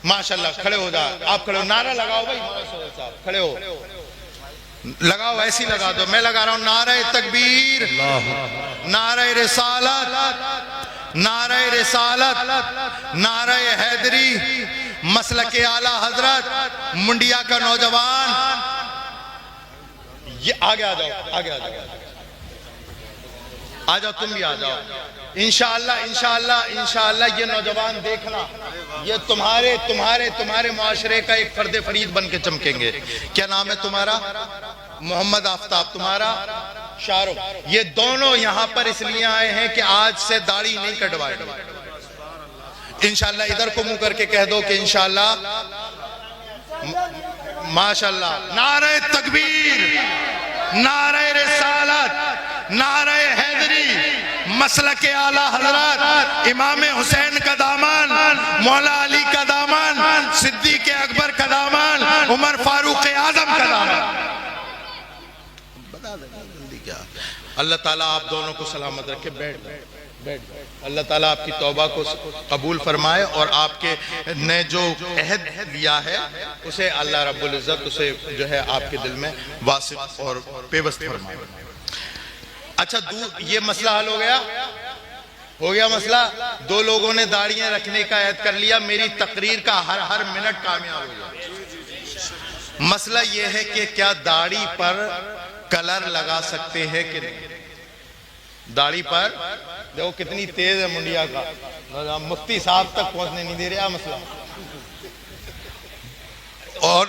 माशाल्लाह, खड़े हो जाओ, आप खड़े हो, नारा लगाओ भाई, साहब खड़े हो, लगाओ, ऐसी लगा दो। मैं लगा रहा हूं, नारे तकबीर, नारे रिसालत, नारे रिसालत, नारे हैदरी, मसलके आला हजरत, मुंडिया का नौजवान। ये आगे आ जाओ, आगे आ जाओ, आ जाओ, तुम भी आ जाओ। इंशाअल्लाह इंशाअल्लाह इंशाअल्लाह ये नौजवान देखना, ये तुम्हारे तुम्हारे तुम्हारे मुआशरे का एक फर्द फरीद बन के चमकेंगे। क्या नाम है तुम्हारा? मोहम्मद आफ्ताब, तुम्हारा? शाहरुख। ये दोनों यहां पर इसलिए आए हैं कि आज से दाढ़ी नहीं कटवाएंगे इंशाअल्लाह। इधर को मुंह करके कह दो कि इंशाअल्लाह। माशाअल्लाह, नारे तकबीर, नारे रिसालत, नारे हैदरी, मसलके आला हजरत, इमाम हुसैन का दामन, मौला अली का दामन, सिद्दीक अकबर का दामन, उमर फारूक आजम का दामन। बता दे जल्दी क्या। अल्लाह ताला आप दोनों को सलामत रखे। बैठ बैठ। अल्लाह ताला आपकी तौबा को कबूल फरमाए और आपके ने जो अहद लिया है उसे अल्लाह रब्बुल इज्जत उसे जो है आपके दिल में वासिफ और पेवस्त फरमाए। अच्छा, ये मसला हल हो गया? हो गया मसला। दो लोगों ने दाढ़ियां रखने का ऐद कर लिया, मेरी तकरीर का हर मिनट कामयाब हो गया। मसला यह है कि क्या दाढ़ी पर कलर लगा सकते हैं कि नहीं? दाढ़ी पर देखो कितनी तेज है मुंडिया का, मुफ्ती साहब तक पहुंचने नहीं दे रहा मसला। और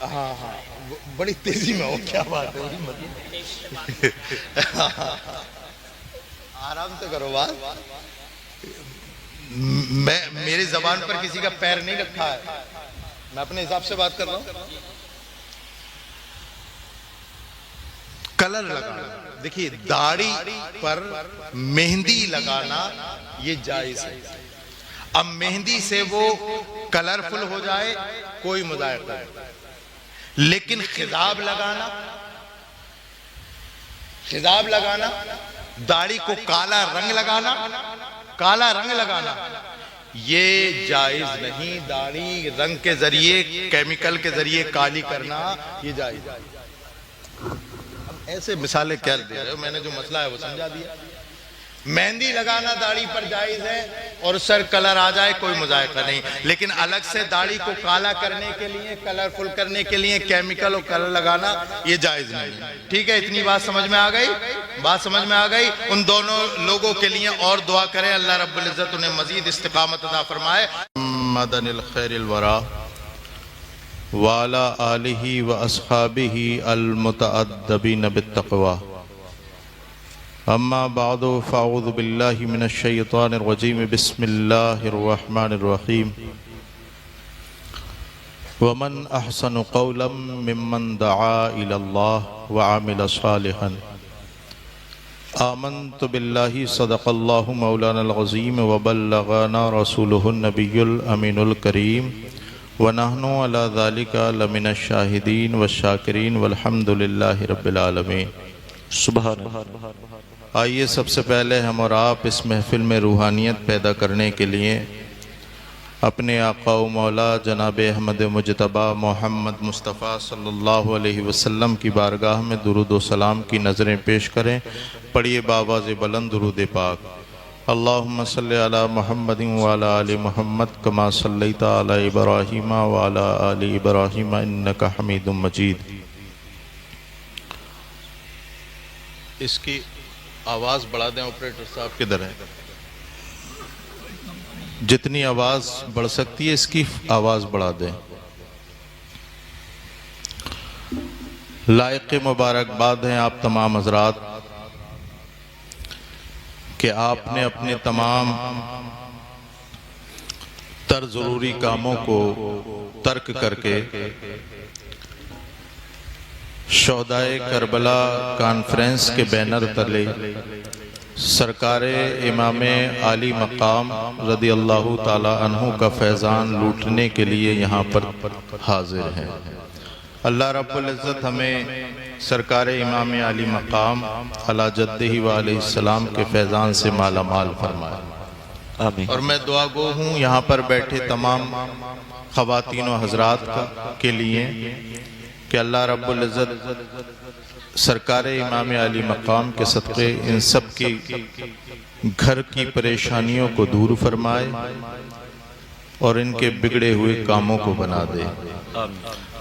हाँ हाँ, बड़ी तेजी में हो, क्या बात है, आराम से करो बात। मैं मेरी जबान पर किसी का पैर नहीं रखा है, मैं अपने हिसाब से बात कर रहा हूं। कलर लगाना, देखिए दाढ़ी पर मेहंदी लगाना ये जायज है। अब मेहंदी से वो कलरफुल हो जाए कोई मुजायका नहीं, लेकिन खिजाब लगाना, दाढ़ी को काला रंग लगाना ये जायज नहीं। दाढ़ी रंग के जरिए, केमिकल के जरिए काली करना ये जायज है। ऐसे मिसालें क्या दे रहे हो, मैंने जो मसला है वो समझा दिया। मेहंदी लगाना दाढ़ी पर जायज है और सर कलर आ जाए कोई मुजायका नहीं, लेकिन अलग से दाढ़ी को काला करने के लिए, कलरफुल करने के लिए केमिकल और कलर लगाना ये जायज नहीं। ठीक है, इतनी बात समझ में आ गई? बात समझ में आ गई। उन दोनों लोगों के लिए और दुआ करें, अल्लाह रब्बुल इज्जत उन्हें मजीद इस्तिकामत अता फरमाए। मदनिल खैरिल वरा वाला आलिही व अस्हाबिही अल मुतअद्दिबीन बित्तक़वा। अम्मा बादु फ़अऊज़ु बिल्लाहि मिनश शैतानिर रजीम। बिस्मिल्लाहिर रहमानिर रहीम। वमन अहसनु क़ौलन मिम्मन दआ इलल्लाह व अमिल सालिहन। आमन्तु बिल्लाहि सदक़ल्लाहु मौलानल अज़ीम व बल्लग़ना रसूलुहुन नबियुल अमीनुल करीम व नहनु अला ज़ालिका लमिनश शाहिदीन व शाकिरीन वल्हम्दुलिल्लाहि रब्बिल आलमीन। सुभान। आइए सबसे पहले हम और आप इस महफिल में रूहानियत पैदा करने के लिए अपने आका व मौला जनाब अहमद मुजतबा मोहम्मद मुस्तफ़ा सल्लल्लाहु अलैहि वसल्लम की बारगाह में दुरूद व सलाम की नज़रें पेश करें। पढ़िए बावाज़ बुलंद दुरूद पाक। अल्लाहुम्मा सल्लि अला मुहम्मदिन व अला आलि मुहम्मद कमा सल्लैता अला इब्राहीम व अला आलि इब्राहीम इन्नका हमीदुम मजीद। इसकी आवाज़ बढ़ा दें, ऑपरेटर साहब किधर है? जितनी आवाज़ बढ़ सकती है इसकी आवाज़ बढ़ा दें। लायक मुबारकबाद हैं आप तमाम हजरात कि आपने अपने तमाम तर ज़रूरी कामों को तर्क करके शोहदाए करबला कॉन्फ्रेंस के बैनर तले सरकारे इमाम आली मकाम रदी अल्लाह ताला अन्हु का फैज़ान लूटने के लिए यहाँ पर हाजिर हैं। अल्लाह रब्बुल इज़्ज़त हमें सरकार इमाम अली मकाम अला जद्दिही व अलैहिस्सलाम के फैज़ान से माला माल फरमाए। आमीन। और मैं दुआ गो हूँ यहाँ पर बैठे तमाम ख़वातीन व हज़रात के लिए कि अल्लाह रब्बुल इज़्ज़त सरकार इमाम अली मकाम के सदक़े इन सब की घर की परेशानियों को दूर फरमाए और इनके बिगड़े हुए कामों को बना दे।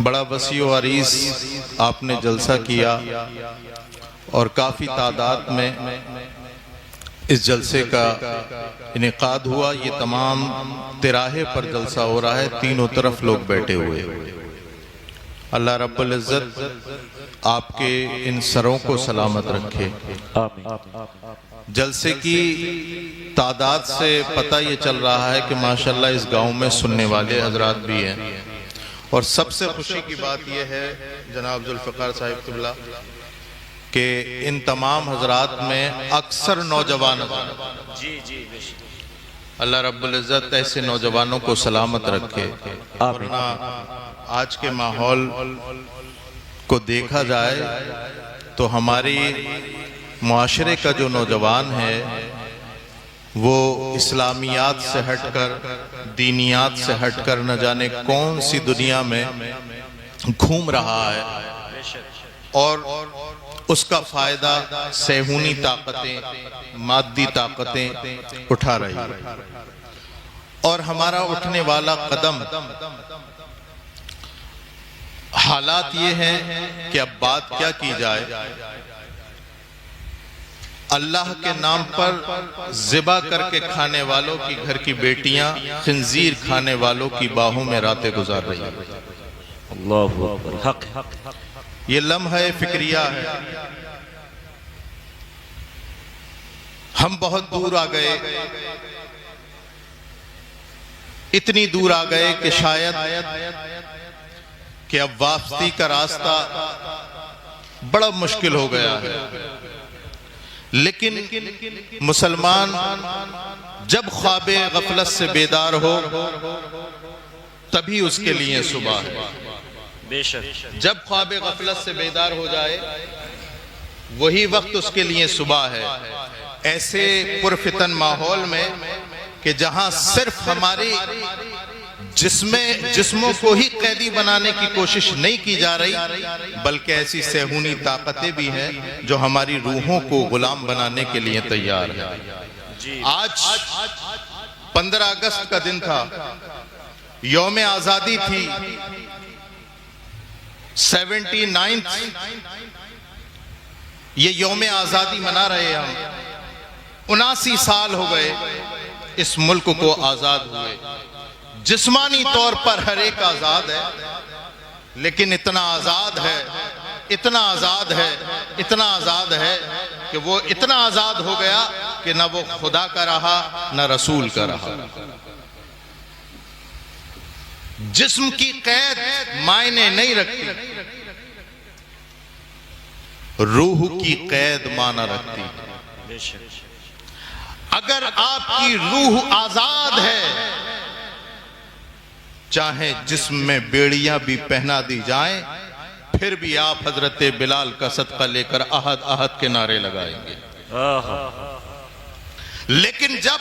बड़ा वसी व अरीस आपने जलसा किया और काफ़ी तादाद में इस जलसे का इनेकाद हुआ। ये तमाम तिराहे पर जलसा हो रहा है, तीनों तरफ लोग बैठे हुए। अल्लाह रब्बुल इज़्ज़त आपके इन सरों को सलामत रखे। जलसे की तादाद से पता ये चल रहा है कि माशाल्लाह इस गांव में सुनने वाले हजरात भी हैं। और सबसे खुशी की बात यह है जनाब जुल्फ़िकार साहिब क़िबला कि इन तमाम हजरात में अक्सर नौजवान। अल्लाह रब्बुल इज़्ज़त ऐसे नौजवानों को सलामत रखे। वरना आज के माहौल को देखा जाए तो हमारी मुआशरे का जो नौजवान है वो इस्लामियात से हटकर, दीनियात से हटकर न जाने कौन सी दुनिया में घूम रहा है और उसका फायदा सेहूनी ताकतें, मादी ताकतें उठा रही है। और हमारा उठने वाला कदम, हालात ये हैं कि अब बात क्या की जाए, अल्लाह के नाम पर ज़िबा करके खाने वालों की घर की बेटियां खिंजीर खाने वालों की बाहों में रातें गुजार रही हैं। अल्लाहु अकबर। हक ये लम्हा फिक्रिया है। हम बहुत दूर आ गए, इतनी दूर आ गए कि शायद कि अब वापसी का रास्ता बड़ा मुश्किल हो गया है। लेकिन मुसलमान जब ख्वाबे गफलत से बेदार हो तभी उसके लिए सुबह है। बेशक जब ख्वाबे गफलत से बेदार हो जाए वही वक्त उसके लिए सुबह है। ऐसे पुरफितन माहौल में कि जहां सिर्फ हमारी जिस्मों को ही कैदी बनाने की कोशिश नहीं की जा रही, बल्कि ऐसी सेहूनी ताकतें भी हैं जो हमारी रूहों को गुलाम बनाने के लिए तैयार है। आज 15 अगस्त का दिन था, यौम आजादी थी, 79th ये यौम आजादी मना रहे हम। 79 साल हो गए इस मुल्क को आजाद हुए। जिस्मानी तौर पर हर एक आजाद है, लेकिन इतना आजाद है, इतना आजाद है, इतना आजाद है कि वो इतना आजाद हो गया कि ना वो खुदा का रहा ना रसूल का रहा। जिस्म की कैद मायने नहीं रखती, रूह की कैद माना रखती। अगर आपकी रूह आजाद है, चाहे जिस्म में बेड़ियां भी पहना दी जाएं, फिर भी आप हजरत बिलाल का सदका लेकर अहद अहद के नारे लगाएंगे। लेकिन जब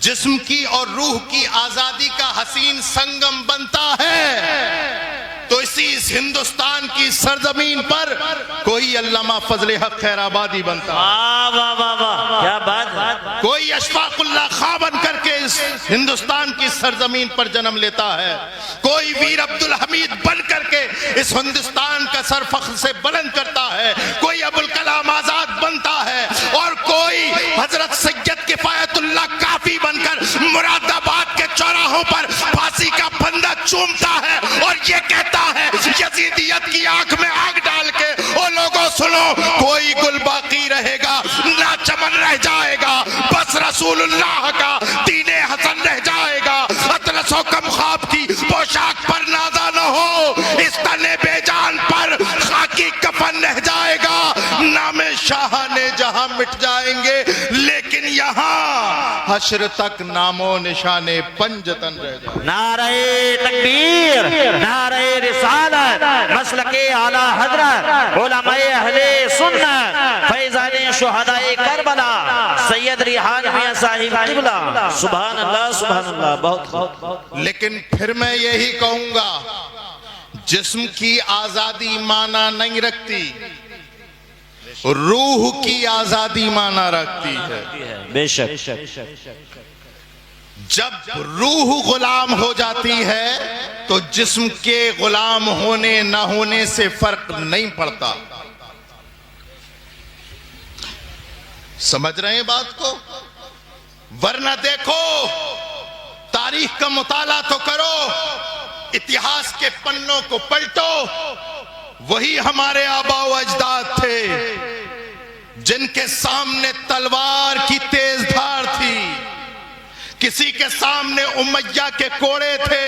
जिस्म की और रूह की आजादी का हसीन संगम बनता है तो इसी इस हिंदुस्तान की सरजमीन पर कोई अल्लामा फजले हक खैराबादी बनता है। वाह वाह वाह, क्या बात। कोई अशफाकुल्लाह खां बन करके इस हिंदुस्तान की सरजमीन पर जन्म लेता है। कोई वीर अब्दुल हमीद बन करके इस हिंदुस्तान का सर फख्र से बुलंद करता है। कोई अबुल कलाम आजाद बनता है और कोई हजरत सैयद किफायतुल्लाह काफी बनकर मुरादाबाद के चौराहों पर फांसी का फंदा चूमता है और ये कहता है यजीदियत की आंख में आग डाल के, ओ लोगों सुनो, कोई गुल बाकी रहेगा ना चमन रह जाएगा, बस रसूलुल्लाह का दीने हसन रह जाएगा। अतलसो कम ख्वाब की पोशाक पर नाजा न हो, इस तने बेजान पर खाकी कफन रह जाएगा। नामे शाह ने जहां मिट जाएंगे, लेकिन यहाँ हश्र तक नामो निशाने पंजतन रह जाएंगे। नारे तकबीर, नारे रिसालत, आला हजरत उलमाए अहले सुन्नत फैजाने शुहदाए करबला सैयद रिहान मियां साहिब किबला। सुभान अल्लाह सुभान अल्लाह। बहुत लेकिन फिर मैं यही कहूंगा, जिस्म की आजादी माना नहीं रखती, रूह की आजादी माना रखती है। बेशक जब रूह गुलाम हो जाती है तो जिस्म के गुलाम होने न होने से फर्क नहीं पड़ता। समझ रहे हैं बात को? वरना देखो, तारीख का मुताला तो करो, इतिहास के पन्नों को पलटो, वही हमारे आबा व अजदाद थे जिनके सामने तलवार की तेज धार थी, किसी के सामने उमैया के कोड़े थे,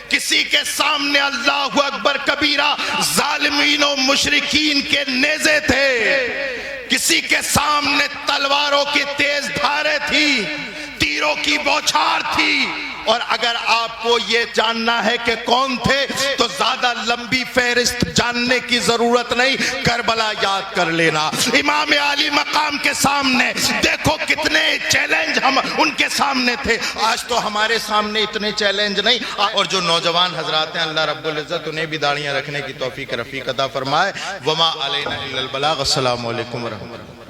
किसी के सामने अल्लाहु अकबर कबीरा जालिमीन और मुशरिकीन के नेज़े थे, किसी के सामने तलवारों की तेज धारें थी, तीरों की बौछार थी। और अगर आपको ये जानना है कि कौन थे तो ज्यादा लंबी फहरिस्त जानने की जरूरत नहीं, करबला याद कर लेना। इमाम आली मकाम के सामने देखो कितने चैलेंज हम उनके सामने थे, आज तो हमारे सामने इतने चैलेंज नहीं। और जो नौजवान हजरात हैं, अल्लाह रब्बुल इज्जत उन्हें भी दाढ़ियां रखने की तौफीक रफीक अता फरमाए। वमा अलैना इल्लल बलाग। अस्सलामु अलैकुम व रहमतुल्लाह।